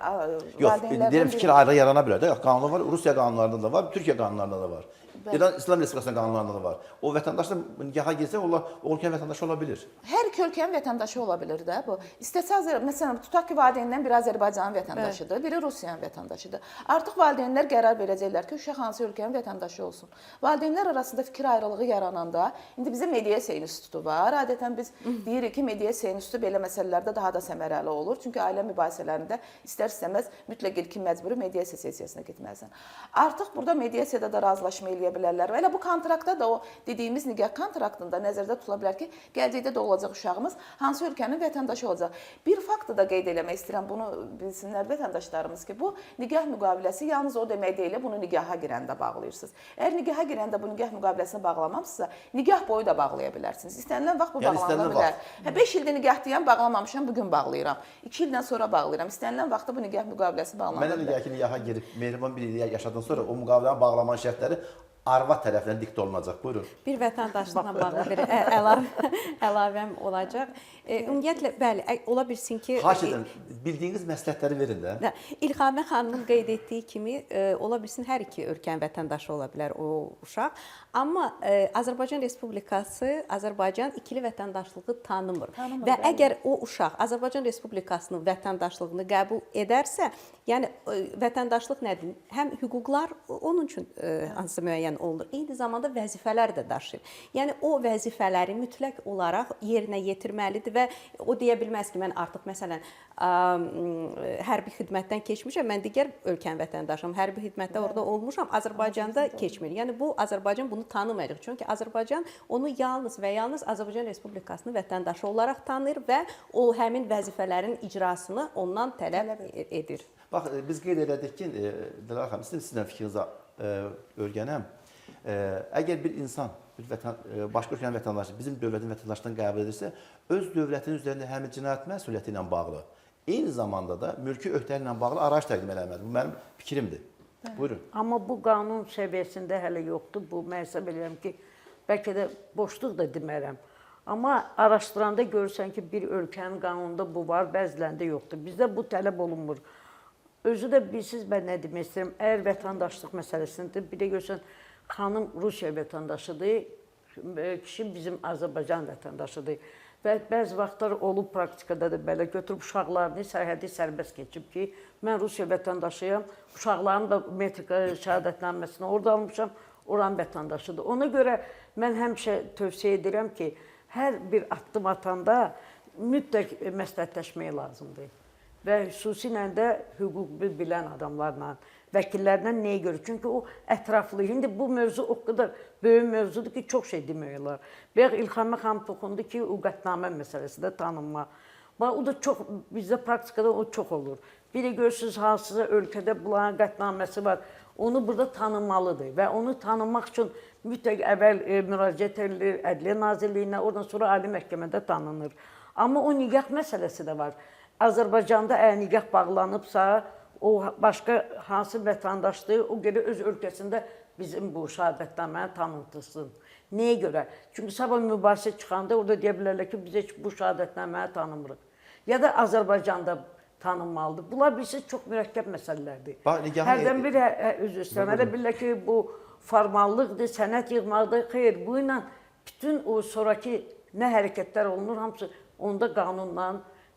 deyirəm, fikir ayrılığı yarana bilər. Qanun var, Rusiya qanunlarında da var, Türkiyə qanunlarında da var. İran İslam Respublikasının qanunlarında da var. O vətəndaşlar nikaha girsə, o ölkənin vətəndaşı ola bilir. Hər iki ölkənin vətəndaşı ola bilir də bu. İstəsə, məsələn, tutaq ki, valideynlərin biri Azərbaycanın vətəndaşıdır, biri Rusiyanın vətəndaşıdır. Artıq valideynlər qərar verəcəklər ki, uşaq hansı ölkənin vətəndaşı olsun. Valideynlər arasında fikir ayrılığı yarananda, indi bizim mediasiya institutu var. Adətən biz deyirik ki, mediasiya institutu belə məsələlərdə daha da səmərəli olur. Çünki ailə mübahisələrində istər-istəməz mütləq ilkin məcburi mediasiya sessiyasına getməlisən. Artıq burada mediasiyada da razılaşma eləyə bilərlər. Və elə bu kontraktda da o dediyimiz nikah kontraktında nəzərdə tutula bilər ki, gələcəkdə doğulacaq uşağımız hansı ölkənin vətəndaşı olacaq. Bir faktı da qeyd eləmək istəyirəm, bunu bilsinlər vətəndaşlarımız ki, bu nikah müqaviləsi yalnız o demək deyil, bunu nikaha girəndə bağlayırsınız. Əgər nikaha girəndə bu nikah müqaviləsini bağlamamsınızsa, nikah boyu da bağlaya bilərsiniz. İstənilən vaxt bu bağlana bilər. 5 ildir nikah deyən bağlamamışam, bugün bağlayıram. 2 ildən sonra bağlayıram. İstənilən vaxtda bu nikah müqaviləsi bağlana bilər. Mənə ki, nikaha girib mehriban bir il yaşadan sonra o müqavilənin bağlamanın şərtləri arvad tərəfindən diktə olunacaq. Buyurun. Bir vətəndaşlıqla bağlı bir əlavəm olacaq. Ümumiyyətlə, bəli, ola bilsin ki... Xahiş edirəm, bildiyiniz məsləhətləri verin də. İlhamə xanımın qeyd etdiyi kimi, ola bilsin hər iki ölkənin vətəndaşı ola bilər o uşaq. Amma Azərbaycan Respublikası Azərbaycan ikili vətəndaşlığı tanımır. Və əgər o uşaq Azərbaycan Respublikasının vətəndaşlığını qəbul edərsə, yəni vətəndaşlıq nədir? Həm hüquqlar onun üçün hansı müəyyən müəyyən olunur. Eyni zamanda vəzifələr də daşıyır. Yəni o vəzifələri mütləq olaraq yerinə yetirməlidir və o deyə bilməz ki, mən artıq məsələn hərbi xidmətdən keçmişəm, mən digər ölkənin vətəndaşıyam, hərbi xidmətdə orada olmuşam, Azərbaycanda keçmir. Yəni bu Azərbaycan bunu tanımayacaq. Çünki Azərbaycan onu yalnız və yalnız Azərbaycan Respublikasının vətəndaşı olaraq tanıyır və o həmin vəzifələrin icrasını ondan tələb edir. Bax, biz qeyd elədik ki, Dilara xanım, sizin fikrinizi öyrənəm. Əgər bir insan, başqa ölkənin vətəndaşı bizim dövlətin vətəndaşlığını qəbul edirsə, öz dövlətinin üzərində həmin cinayət məsuliyyəti ilə bağlı, eyni zamanda da mülki öhdəliklə bağlı arayış təqdim eləməlidir. Bu mənim fikrimdir. Buyurun. Amma bu qanun səviyyəsində hələ yoxdur. Bu mən hesab edirəm ki, bəlkə də boşluq da demərəm. Amma araşdıranda görürsən ki, bir ölkənin qanununda bu var, bəzilərində yoxdur. Bizdə bu tələb olunmur. Özü də bilsiz, mən nə demək istəyirəm, əgər vətəndaşlıq məsələsində bir də görürsən, xanım Rusiya vətəndaşıdır, kişi bizim Azərbaycan vətəndaşıdır. Və bəzi vaxtlar olub praktikada da belə götürüb uşaqlarını sərhədi sərbəst keçib ki, mən Rusiya vətəndaşıyam, uşaqlarım da metrik şəhadətnaməsini orada almışam, oranın vətəndaşıdır. Ona görə mən həmişə tövsiyə edirəm ki, hər bir addım atanda mütləq məsləhətləşmək lazımdır. Və xüsusilə də hüququ bilən adamlarla, vəkillərlə nəyə görə? Çünki o ətraflı. İndi bu mövzu o qədər böyük mövzudur ki, çox şey demək olar. Bayaq İlxanə xanım toxundu ki, o qətnamə məsələsi də tanınma. O da çox, bizdə praktikada o çox olur. Bir də görürsünüz, hansısa ölkədə bunların qətnaməsi var. Onu burada tanınmalıdır və onu tanınmaq üçün mütləq əvvəl müraciət edilir Ədliyyə Nazirliyinə, oradan sonra Ali Məhkəmədə tanınır. Amma o nigah məsələsi də var. Azərbaycanda əgər nigah bağlanıbsa, o başqa hansı vətəndaşdır, o görə öz ölkəsində bizim bu şəhadətnaməni tanıtılsın. Nəyə görə? Çünki sabah mübahisə çıxanda orada deyə bilərlər ki, biz heç bu şəhadətnaməni tanımırıq. Ya da Azərbaycanda tanınmalıdır. Bunlar bilirsiniz, çox mürəkkəb məsələlərdir. Hərdən bir üzr istəyirəm, elə bilirlər ki, bu formallıqdır, sənət yığmaqdır. Xeyr, bu ilə bütün o sonraki nə hərəkətlər olunur, hamısı onda qanunla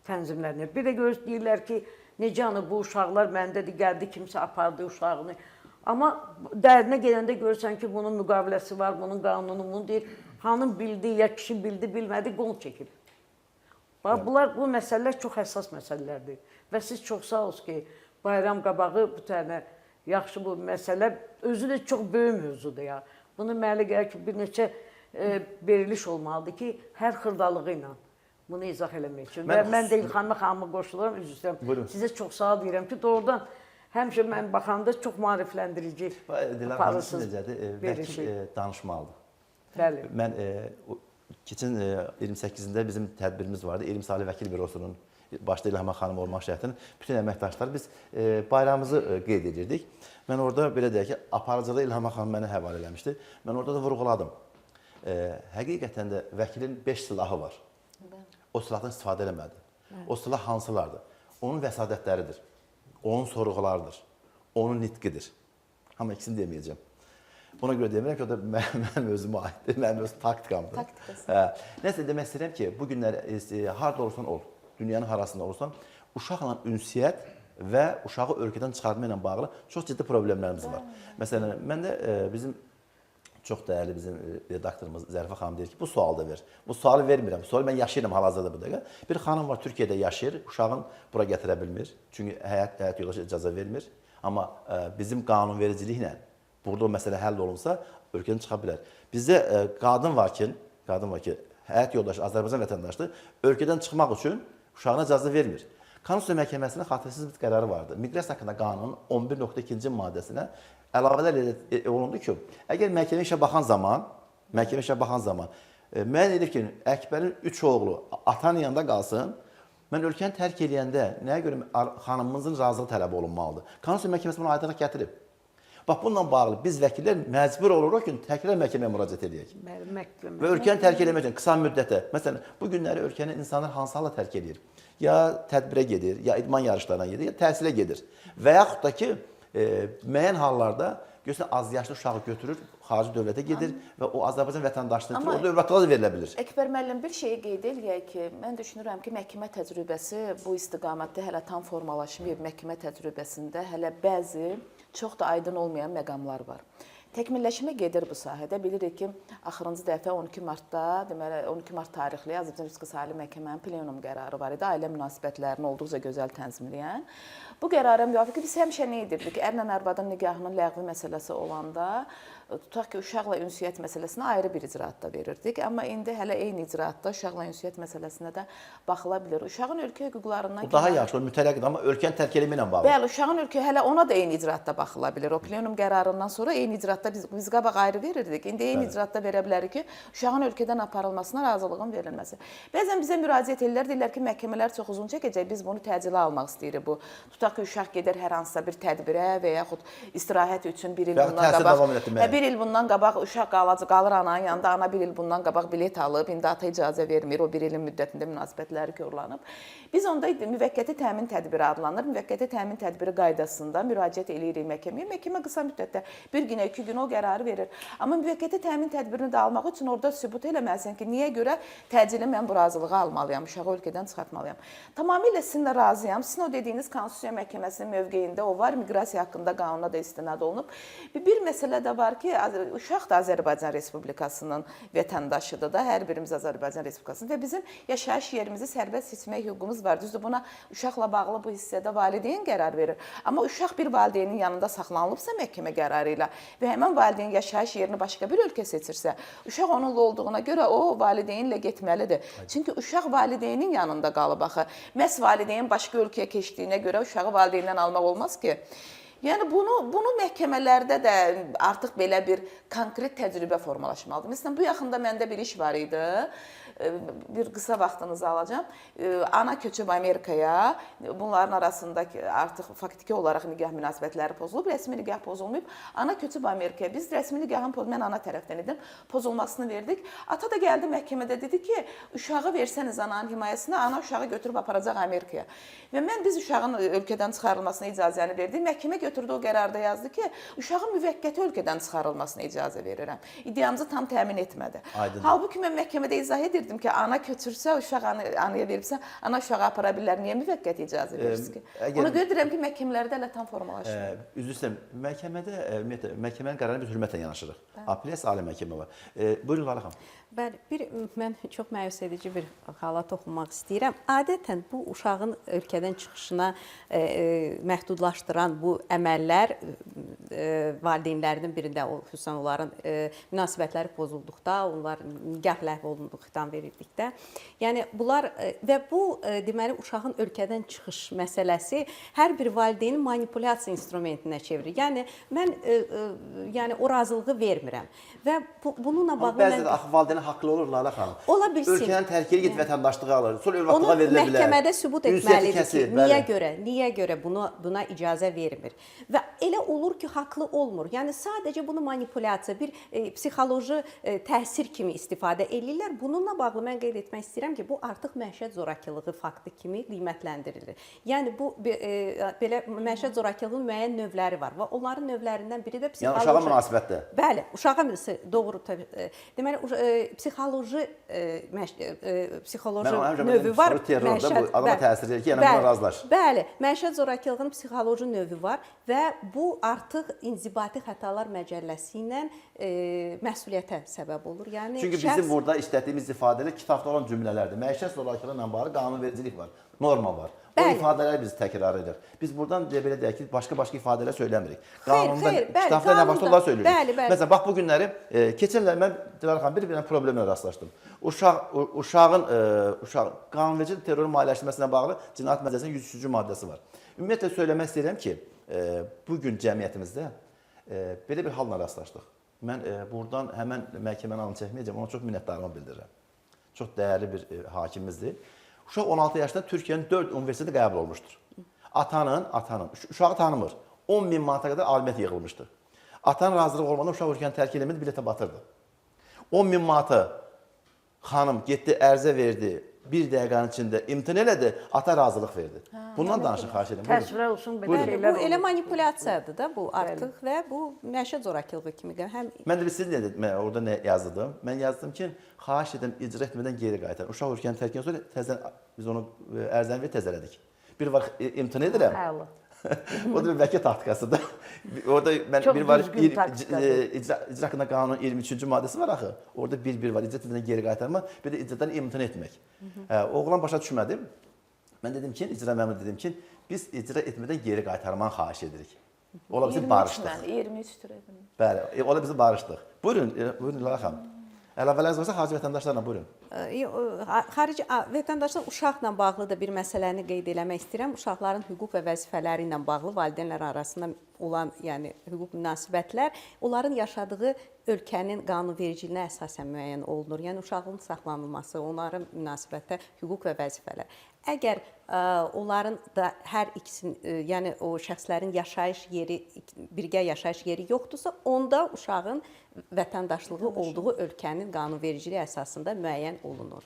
tənzimlənir. Bir də deyirlər ki, necə bu uşaqlar məndədir, gəldi, kimsə apardı uşağını. Amma dərinə gedəndə görürsən ki, bunun müqaviləsi var, bunun qanunu, bunu deyir, xanım bildi, ya kişi bildi, bilmədi, qol çəkir. Bu məsələlər çox həssas məsələlərdir. Və siz çox sağ olsun ki, bayram qabağı bu tənə yaxşı bu məsələ, özü də çox böyük mövzudur ya. Bunu mənə gəlir ki, bir neçə veriliş olmalıdır ki, hər xırdalığı ilə bunu izah eləmək üçün. Və mən də İlxanə xanımı qoşuluram, üzr istəyirəm. Sizə çox sağ deyirəm ki, doğrudan həmişə mən baxanda çox maarifləndirici aparırsınız verişi. Vəkil danışmalıdır. Bəli. Mən keçən 28-də bizim tədbirimiz vardı. Elm Salih Vəkil Bürosunun başda İlham xanım olmaq şərtinin bütün əməkdaşları biz bayramımızı qeyd edirdik. Mən orada belə deyək ki, aparıcılığı İlham xanım mənə həvalə eləmişdi. Mən orada da vurğuladım. Həqiqətən də vəkilin 5 silahı var. O silahdan istifadə eləmədi. O silah hansılardır? Onun vəsadətləridir, onun sorğularıdır, onun nitqidir. Amma ikisini deməyəcəm. Buna görə demirəm ki, o da mənim özümə aiddir, mənim öz taktikamdır. Nəsə demək istəyirəm ki, bu günlər harada olursan ol, dünyanın harasında olursan, uşaqla ünsiyyət və uşağı ölkədən çıxartma ilə bağlı çox ciddi problemlərimiz var. Məsələn, mən də bizim çox dəyərli bizim redaktorumuz Zərifə xanım deyir ki, bu sualı da ver. Bu sualı vermirəm. Bu sualı mən yaşayıram hal-hazırda bu dəqiqə. Bir xanım var, Türkiyədə yaşayır, uşağın bura gətirə bilmir. Çünki həyat yoldaşı icazə vermir. Amma bizim qanunvericiliklə burada o məsələ həll olunsa, ölkədən çıxa bilər. Bizdə qadın var ki, həyat yoldaşı Azərbaycan vətəndaşıdır, ölkədən çıxmaq üçün uşağına icazə vermir. Konstitusiya Məhkəməsinin xatirəsiz bir qərarı vardı. Miqrasiya haqqında qanunun 11.2-ci maddəsinə əlavələr olundu ki, əgər məhkəmə işə baxan zaman, müəyyən edir ki, Əkbərin 3 oğlu atanın yanında qalsın, mən ölkəni tərk edəndə nəyə görə xanımımızın razılığı tələb olunmalıdır? Konstitusiya Məhkəməsi bunu aydınlıq gətirib. Bax, bununla bağlı biz vəkillər məcbur oluruq ki, təkrar məhkəməyə müraciət edək. Və ölkəni tərk eləmək üçün qısa müddətə, məsələn, bu günləri ölkəni insanlar hansı hala tərk edir? Ya tədbirə gedir, ya idman yarışlarına gedir, ya təhsilə gedir. Və yaxud da ki, müəyyən hallarda görürsən, az yaşlı uşağı götürür, xarici dövlətə gedir və o Azərbaycan vətəndaşlığı o dövlətlərə də verilə bilir. Əkbər müəllim, bir şeyi qeyd eləyək ki, mən düşünürəm ki, məhkəmə təcrübəsi bu istiqamətdə hələ tam formalaşmayıb. Məhkəmə təcrübəsində hələ bəzi çox da aydın olmayan məqamlar var. Təkmilləşmə gedir bu sahədə. Bilirik ki, axırıncı dəfə 12 martda, deməli 12 Mart tarixli Azərbaycan Respublikası Ali Məhkəmənin plenum qərarı var idi, ailə münasibətlərini olduqca gözəl tənzimləyən. Bu qərara müvafiq biz həmişə nə edirdik? Ərlə arvadın nikahının ləğvi məsələsi olanda tutaq ki, uşaqla ünsiyyət məsələsinə ayrı bir icraatda verirdik. Amma indi hələ eyni icraatda uşaqla ünsiyyət məsələsinə də baxıla bilir. Uşağın ölkə hüquqlarından... Bu daha yaxşı, o mütləqdir, amma ölkənin tərk eləmə ilə bağlı. Bəli, uşağın ölkə hələ ona da eyni icraatda baxıla bilir. O plenum qərarından sonra eyni icraatda biz qabaq ayrı verirdik. İndi eyni icraatda verə bilərik ki, uşağın ölkədən aparılmasına razılığın verilməsi. Bəzən bizə müraciət edirlər, deyirlər ki, məhkəmələr çox uzun çəkəcək, biz bunu təcili almaq istəyirik. Bu tutaq ki, uşaq gedər hər hansısa bir tədbirə və yaxud istirahət üçün bir il bundan qabaq, bir il bundan qabaq uşaq qalır ananın yanında, ana bir il bundan qabaq bilet alıb, indi ata icazə vermir, o bir ilin müddətində münasibətləri korlanıb. Biz onda müvəqqəti təmin tədbiri adlanır. Müvəqqəti təmin tədbiri qaydasında müraciət eləyirik məhkəməyə. Məhkəmə qısa müddətdə bir günə, 2 gün o qərarı verir. Amma müvəqqəti təmin tədbirini də almaq üçün orada sübut eləməlisən ki, niyə görə təcili mən bu razılığı almalıyam, uşağı ölkədən çıxartmalıyam. Tamamilə sizinlə razıyam. Sizin o dediyiniz Konstitusiya Məhkəməsinin mövqeyində o var, miqrasiya haqqında qanuna da istinad olunub. Bir məsələ də var ki, uşaq da Azərbaycan Respublikasının vətəndaşıdır da, hər birimiz Azərbaycan Respublikasının və bizim yaşayış yerimizi sərbəst seçmək hüququmuz var. Düzdür, buna uşaqla bağlı bu hissədə valideyn qərar verir. Amma uşaq bir valideynin yanında saxlanılıbsa məhkəmə qərarı ilə və həmin valideyn yaşayış yerini başqa bir ölkə seçirsə, uşaq onunla olduğuna görə o valideynlə getməlidir. Çünki uşaq valideynin yanında qalıb axı. Məhz valideyn başqa ölkəyə keçdiyinə görə uşağı valideyndən almaq olmaz ki. Yəni bunu məhkəmələrdə də artıq belə bir konkret təcrübə formalaşmalıdır. Məsələn, bu yaxında məndə bir iş var idi. Bir qısa vaxtınızı alacağam. Ana köçüb Amerikaya, bunların arasındakı artıq faktiki olaraq nikah münasibətləri pozulub, rəsmi nikah pozulmayıb. Ana köçüb Amerikaya. Biz rəsmi nikahın mən ana tərəfdən idim, pozulmasını verdik. Ata da gəldi məhkəmədə dedi ki, uşağı versəniz ananın himayəsinə, ana uşağı götürüb aparacaq Amerikaya. Və biz uşağın ölkədən çıxarılmasına icazəni verdik. Məhkəmə götürdü o qərarda yazdı ki, uşağın müvəqqəti ölkədən çıxarılmasına icazə verirəm. İddiamızı tam təmin etmədi. Halbuki mən məhkəmədə izah edirdim ki, ana köçürsə, uşaq anaya veribsə, ana uşağı apara bilər. Niyə müvəqqəti icazə verirsiniz ki? Ona görə deyirəm ki, məhkəmələrdə elə tam formalaşır. Üzr istəyirəm, məhkəmənin qərarına biz hörmətlə yanaşırıq. Apellyasiya ali məhkəmə var. Buyurun Leyla xanım. Bəli, mən çox məyus edici bir hala toxunmaq istəyirəm. Adətən bu uşağın ölkədən çıxışına məhdudlaşdıran bu əməllər valideynlərinin birində, xüsusən onların münasibətləri pozulduqda, onlar nikah ləğv olunduqdan verildikdə, yəni bunlar və bu deməli uşağın ölkədən çıxış məsələsi hər bir valideynin manipulyasiya instrumentinə çevirir. Yəni mən o razılığı vermirəm və bununla bağlı bəzi də axı valideyn haqqlı olur Leyla xanım. Ola bilsin. Ölkədən tərk edib vətəndaşlığı alır. Sonra övladlığa verilə bilər. Onu məhkəmədə sübut etməlidir ki, niyə görə buna icazə vermir. Və elə olur ki, haqlı olmur. Yəni sadəcə bunu manipulyasiya, bir psixoloji təsir kimi istifadə edirlər. Bununla bağlı mən qeyd etmək istəyirəm ki, bu artıq məişət zorakılığı faktı kimi qiymətləndirilir. Yəni bu belə məişət zorakılığının müəyyən növləri var və onların növlərindən biri də psixoloji. Yəni uşağa münasibətdə. Bəli, uşağa doğru tabii. Deməli psixoloji növü var. Adama təsir edir ki, yəni buna razılaş. Bəli, məişət zorakılığının psixoloji növü var və bu artıq İnzibati Xətalar Məcəlləsi ilə məsuliyyətə səbəb olur. Yəni çünki bizim burada işlətdiyimiz ifadələr kitabda olan cümlələrdir. Məişət zorakılığı ilə bağlı qanunvericilik var, norma var. O ifadələri biz təkrar edirik. Biz buradan belə deyək ki, başqa ifadələr söyləmirik. Qanunda, kitabda nə varsa onları söyləyirik. Məsələn, bax bu günləri, keçən il mən Dilara xanım bir problemlə rastlaşdım. Uşağın qanunverici terrorun maliyyələşdirməsinə bağlı Cinayət Məcəlləsinin 103-cü maddəsi var. Ümumiyyətlə söyləmək istəyirəm ki, bugün cəmiyyətimizdə belə bir halla rastlaşdıq. Mən buradan həmən məhkəməni alın çəkməyəcəm, ona çox minnətdarlığımı bildirirəm. Çox dəyərli bir hakimimizdir. Uşaq 16 yaşında Türkiyənin 4 universitetə qəbul olmuşdur. Atanın, uşağı tanımır. 10.000 manata qədər alimet yığılmışdı. Atanın razılığı olmadan uşaq ölkəni tərk eləmədi, biletə batırdı. 10.000 manatı xanım getdi, ərzə verdi, bir dəqiqənin içində imtina elədi, ata razılıq verdi. Bundan danışın, xahiş edirəm. Təsvir olsun, belə şeylər olur. Bu elə manipulyasiyadır da bu artıq və bu məişət zorakılığı kimi. Mən də siz orada nə yazdım? Mən yazdım ki, xahiş edən icra etmədən geri qayıtan. Uşaq ölkəni tərk edən sonra biz onu ərzəni və təzələdik. Bir vaxt imtina edirəm. O da bir vəkil taktikasıdır. Orada mən Çox bir var düzgün taktikadır. icra haqqında qanunun 23-cü maddəsi var axı. Orada bir var. İcra etmədən geri qaytarma, bir də icradan imtina etmək. Oğlan başa düşmədim. Mən dedim ki, icra məmuru dedim ki, biz icra etmədən geri qaytarmanı xahiş edirik. Ola bizi barışdıq. 23 edim. Bəli, ola bizi barışdıq. Buyurun, buyurun Lara xanım. Əlavələriniz varsa xarici vətəndaşlarla buyurun. Xarici vətəndaşlar uşaqla bağlı da bir məsələni qeyd eləmək istəyirəm. Uşaqların hüquq və vəzifələri ilə bağlı valideynlər arasında olan, yəni hüquq münasibətlər onların yaşadığı ölkənin qanunvericiliyinə əsasən müəyyən olunur. Yəni uşağın saxlanılması, onların münasibətdə hüquq və vəzifələr. Əgər onların da hər ikisinin, yəni o şəxslərin yaşayış yeri, birgə yaşayış yeri yoxdursa, onda uşağın vətəndaşlığı olduğu ölkənin qanunvericiliyi əsasında müəyyən olunur.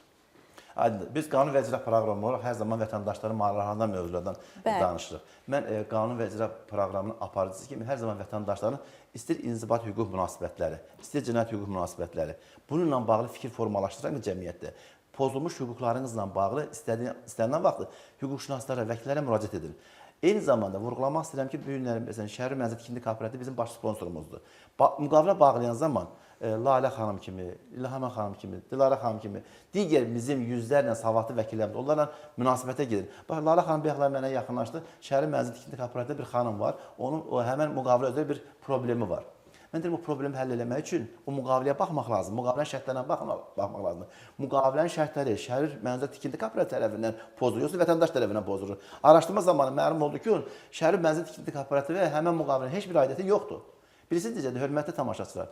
Aydındır. Biz qanun və icra proqramı olaraq hər zaman vətəndaşların maraqlanan mövzulardan danışırıq. Mən qanun və icra proqramının aparıcısı kimi hər zaman vətəndaşların istər inzibat hüquq münasibətləri, istər cinayət hüquq münasibətləri, bununla bağlı fikir formalaşdıran bir cəmiyyətdir. Pozulmuş hüquqlarınızla bağlı istənilən vaxtı hüquqşünaslara, vəkillərə müraciət edin. Eyni zamanda vurğulamaq istəyirəm ki, bu günlərin məsələn Şəhər Mənzil Tikinti Kooperativi bizim baş sponsorumuzdur. Müqavilə bağlayan zaman Lalə xanım kimi, İlham xanım kimi, Dilara xanım kimi digər bizim yüzlərlə savadlı vəkillərimiz onlarla münasibətə gedir. Bax Lalə xanım bir yaxınlar mənə yaxınlaşdı. Şəhər Mənzil Tikinti Kooperativində bir xanım var. Onun həmin müqavilə özəl bir problemi var. Mən deyirəm, o problemi həll etmək üçün o müqaviləyə baxmaq lazım. Müqavilənin şərtlərinə baxmaq lazım. Müqavilənin şərtləri Şəhər Mənzil Tikinti Kooperativi tərəfindən pozulur, yoxsa vətəndaş tərəfindən pozulur. Araşdırma zamanı məlum oldu ki, Şəhər Mənzil Tikinti Kooperativi həmin müqavilənin heç bir aidiyyəti yoxdur. Birisi necədir, hörmətli tamaşaçılar.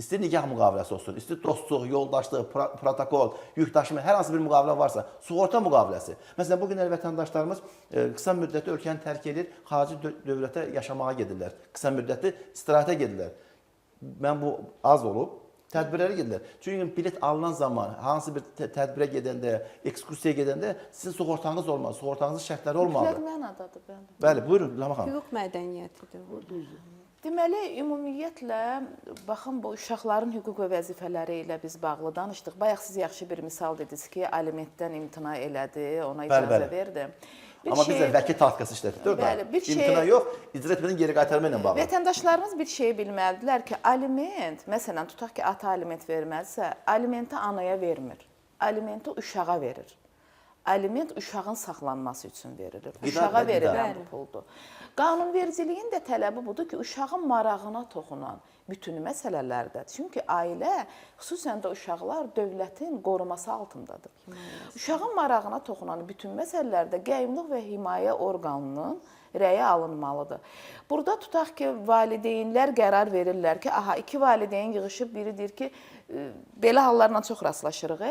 İstər nikah müqaviləsi olsun, istər dostluq, yoldaşlıq, protokol, yükdaşıma, hər hansı bir müqavilə varsa, sığorta müqaviləsi. Məsələn, bu günlər vətəndaşlarımız qısa müddətli ölkəni tərk edir, xarici dövlətə yaşamağa gedirlər, qısa müddətli istirahətə gedirlər. Mən bu az olub, tədbirlərə gedirlər. Çünki bilet alınan zaman, hansı bir tədbirə gedəndə, ekskursiyaya gedəndə sizin sığortanız olmalı, sığortanızın şərtləri olmalıdır. Mütləq mənadadır, bəli. Bəli, buyurun, Lama xanım. Hüquq mədəniyyətidir. Deməli, ümumiyyətlə, baxın, bu uşaqların hüquq və vəzifələri ilə biz bağlı danışdıq. Bayaq siz yaxşı bir misal dediniz ki, alimentdən imtina elədi, ona icazə verdi. Amma biz də vəkil taktikası işlədik. İmtina yox, icra etmədən geri qaytarma ilə bağlı. Vətəndaşlarımız bir şey bilməlidirlər ki, aliment, məsələn, tutaq ki, ata aliment verməlisə, alimenti anaya vermir, alimenti uşağa verir. Aliment uşağın saxlanması üçün verilir. Uşağa verilən bu puldur. Qanunvericiliyin də tələbi budur ki, uşağın marağına toxunan bütün məsələlərdə. Çünki ailə, xüsusən də uşaqlar dövlətin qoruması altındadır. Uşağın marağına toxunan bütün məsələlərdə qəyyumluq və himayə orqanının rəyi alınmalıdır. Burada tutaq ki, valideynlər qərar verirlər ki, aha, iki valideyn yığışıb, biri deyir ki, belə hallarla çox rastlaşırıq.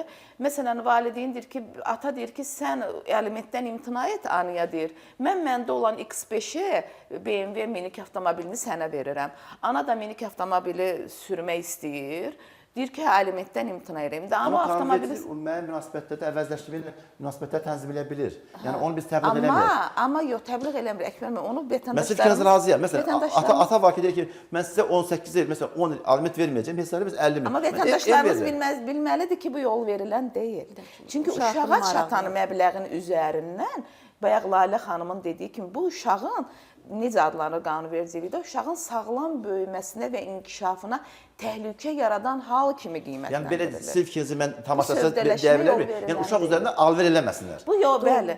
Məsələn, valideyn deyir ki, ata deyir ki, sən alimentdən imtina et, anaya deyir. Mən məndə olan X5-i, BMW minik avtomobilini sənə verirəm. Ana da minik avtomobili sürmək istəyir. Deyir ki, alimentdən imtina edeyim. Amma avtomobili müəyyən münasibətdə də əvəzləşdirmə münasibətlər tənzim edə bilir. Yəni onu biz təbliğ eləmirik. Amma yox, təbliğ eləmir. Əkbər müəllim, onu vətəndaşlarımız... Məsələn, fikriniz razıyam. Məsələn, ata var ki, deyir ki, mən sizə 18 il, məsələn, 10 il aliment verməyəcəm, hesabı biz 50 min. Amma vətəndaşlarımız bilməlidir ki, bu yol verilən deyil. Çünki uşağa çatan məbləğin üzərindən, bayaq Lalə xanımın dediyi kimi, bu uşağın necə adlanır qanunvericilikdə, uşağın sağlam böyüməsinə və inkişafına təhlükə yaradan hal kimi qiymətləndirilir. Yəni belə siz fikrinizi mən tamaşaçıya deyə bilərəm. Yəni uşaq üzərində alver eləməsinlər. Bu yox, bəli.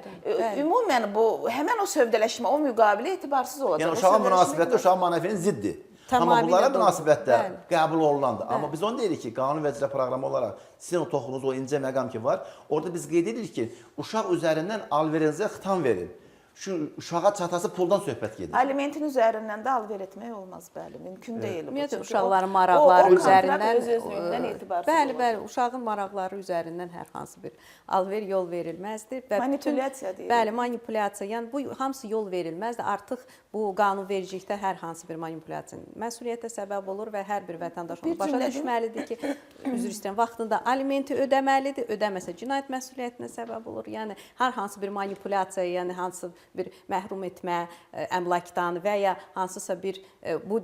Ümumən bu həmin o sövdələşmə, o müqavilə etibarsız olacaq. Yəni uşağın münasibəti uşağın mənəvinin ziddir. Amma bunlara münasibətlər qəbul olunandır. Amma biz onu deyirik ki, qanun və icra proqramı olaraq sizin o toxunuz, o incə məqam ki var, orada biz qeyd edirik ki, uşaq üzərindən alverinizə xitam verin. Şu uşağa çatası puldan söhbət gedir. Alimentin üzərindən də alver etmək olmaz, bəli, mümkün deyil. Ümumiyyətlə uşaqların maraqları üzərindən öz-özlüyündən etibarsız. Bəli, uşağın maraqları üzərindən hər hansı bir alver yol verilməzdir və manipulyasiya deyil. Bəli, manipulyasiya. Yəni bu hamısı yol verilməzdir. Artıq bu qanunvericilikdə hər hansı bir manipulyasiyanın məsuliyyətə səbəb olur və hər bir vətəndaş onu başa düşməlidir ki, üzr istəyirəm, vaxtında alimenti ödəməlidir, ödəməsə cinayət məsuliyyətinə səbəb olur. Yəni hər hansı bir manipulyasiya, yəni hansı bir məhrum etmə əmlakdan və ya hansısa bir bu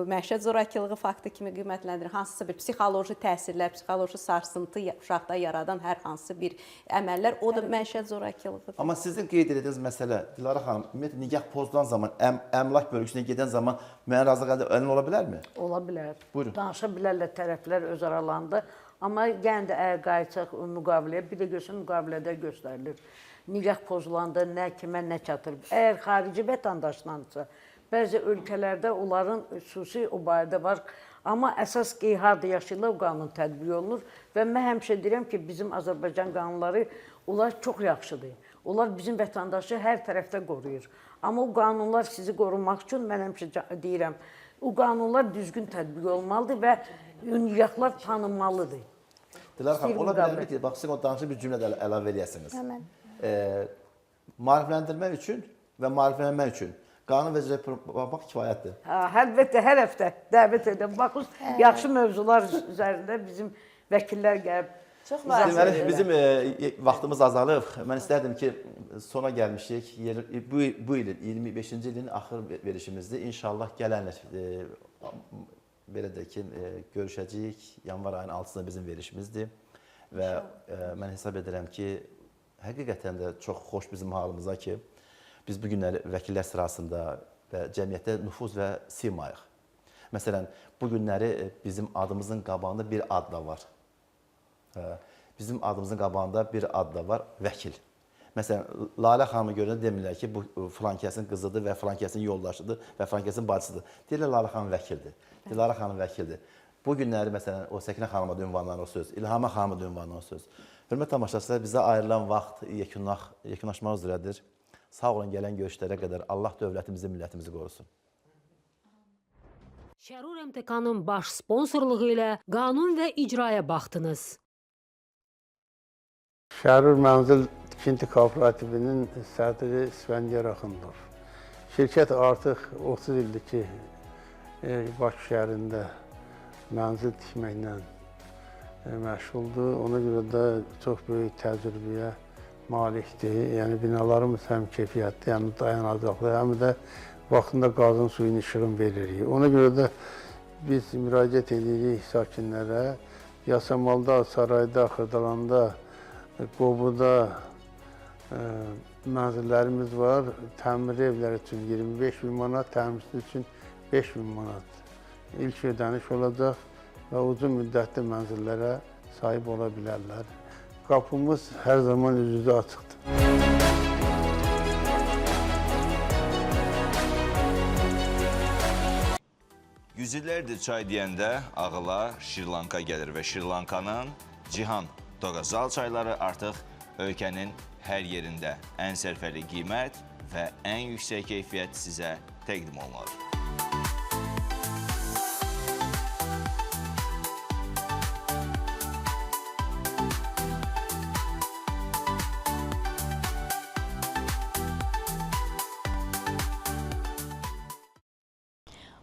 məişət zorakılığı faktı kimi qiymətləndirir, hansısa bir psixoloji təsirlər, psixoloji sarsıntı uşaqda yaradan hər hansı bir əməllər, o da məişət zorakılığıdır. Amma sizin qeyd etdiyiniz məsələ, Dilara xanım, ümumiyyətlə nikah pozulan zaman, əmlak bölgüsünə gedən zaman müəyyən razılıq əldə ola bilərmi? Ola bilər. Buyurun. Danışa bilərlər tərəflər öz aralarında. Amma yenə də əgər qayıtsaq müqaviləyə, bir də görsən müqavilədə göstərilir. Nikah pozulanda nə kimə nə çatır. Əgər xarici vətəndaşlarsa, bəzi ölkələrdə onların xüsusi o barədə var. Amma əsas ki, harada yaşayırlar, o qanun tətbiq olunur. Və mən həmişə deyirəm ki, bizim Azərbaycan qanunları, onlar çox yaxşıdır. Onlar bizim vətəndaşı hər tərəfdə qoruyur. Amma o qanunlar sizi qorumaq üçün, mən həmişə deyirəm, o qanunlar düzgün tətbiq olmalıdır və nikahlar tanınmalıdır. Dilara xanım, ola bilərmi ki, bax, sizin o danışıq bir cümlə də əlavə eləyəsiniz. Maarifləndirmək üçün və maariflənmək üçün qanun və icraya baxmaq kifayətdir. Əlbəttə, hər həftə dəvət edən. Baxın, yaxşı mövzular üzərində bizim vəkillər gəlib. Deməli, bizim vaxtımız azalıb. Mən istərdim ki, sona gəlmişik. Bu ilin, 25-ci ilin axır verişimizdir. İnşallah gələn belə də ki, görüşəcəyik. Yanvar ayının 6-da bizim verişimizdir. Və mən hesab edirəm ki, həqiqətən də çox xoş bizim halımıza ki, biz bu günləri vəkillər sırasında və cəmiyyətdə nüfuz və simayıq. Məsələn, bu günləri bizim adımızın qabağında bir ad da var. Bizim adımızın qabağında bir ad da var, vəkil. Məsələn, Lalə xanımı görəndə demirlər ki, bu filankəsin qızıdır və filankəsin yoldaşıdır və filankəsin bacısıdır. Deyirlər, Lalə xanım vəkildir, Dilara xanım vəkildir. Bu günləri, məsələn, o Səkinə xanıma da ünvanlanan o söz, İlhamə xanıma da ünvanlanan o söz. Hörmət tamaşaçılar, bizə ayrılan vaxt yekunlaşmaq üzrədir. Sağ olun, gələn görüşlərə qədər Allah dövlətimizi, millətimizi qorusun. Şərur MTK-nın baş sponsorluğu ilə qanun və icraya baxdınız. Şərur Mənzil Tikinti Kooperativinin sədri İsfəndiyar Axundov. Şirkət artıq 30 ildir ki, Bakı şəhərində mənzil tikməklə məşğuldur. Ona görə də çox böyük təcrübəyə malikdir. Yəni, binalarımız həm keyfiyyətli, həm dayanacaqlı, həm də vaxtında qazın suyun işığını veririk. Ona görə də biz müraciət edirik sakinlərə. Yasamalda, Sarayda, Xırdalanda, Qobuda mənzillərimiz var. Təmir evləri üçün 25.000 manat, təmirçi üçün 5.000 manat ilk ödəniş olacaq və uzun müddətli mənzillərə sahib ola bilərlər. Qapımız hər zaman üz-üzə açıqdır. Yüzillərdir çay deyəndə ağıla Şirlanka gəlir və Şirlankanın Cihan Dorazal çayları artıq ölkənin hər yerində ən sərfəli qiymət və ən yüksək keyfiyyət sizə təqdim olunur.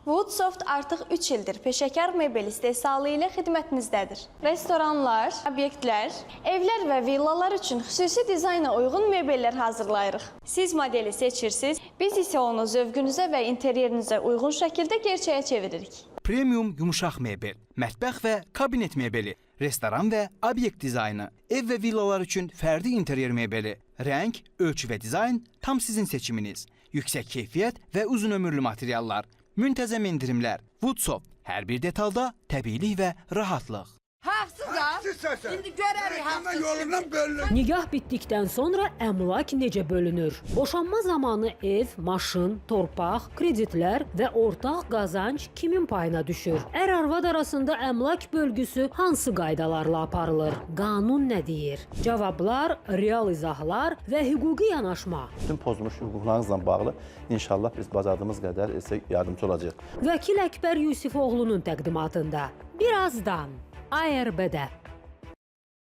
Woodsoft artıq 3 ildir peşəkar mebel istehsalı ilə xidmətinizdədir. Restoranlar, obyektlər, evlər və villalar üçün xüsusi dizayna uyğun mebellər hazırlayırıq. Siz modeli seçirsiniz, biz isə onu zövqünüzə və interyerinizə uyğun şəkildə gerçəyə çeviririk. Premium yumuşaq mebel, mətbəx və kabinet mebeli, restoran və obyekt dizaynı, ev və villalar üçün fərdi interyer mebeli, rəng, ölçü və dizayn tam sizin seçiminiz, yüksək keyfiyyət və uzun ömürlü materiallar, müntəzəm endirimlər, Woodsoft, hər bir detalda təbiilik və rahatlıq. Haqsız İndi görərik haqsız. Yolundan bölünür. Nikah bitdikdən sonra əmlak necə bölünür? Boşanma zamanı ev, maşın, torpaq, kreditlər və ortaq qazanc kimin payına düşür? Ər-arvad arasında əmlak bölgüsü hansı qaydalarla aparılır? Qanun nə deyir? Cavablar, real izahlar və hüquqi yanaşma. Bütün pozulmuş hüquqlarınızla bağlı inşallah biz bacardığımız qədər sizə yardımcı olacağıq. Vəkil Əkbər Yusifoğlu'nun təqdimatında. Birazdan ARB-də.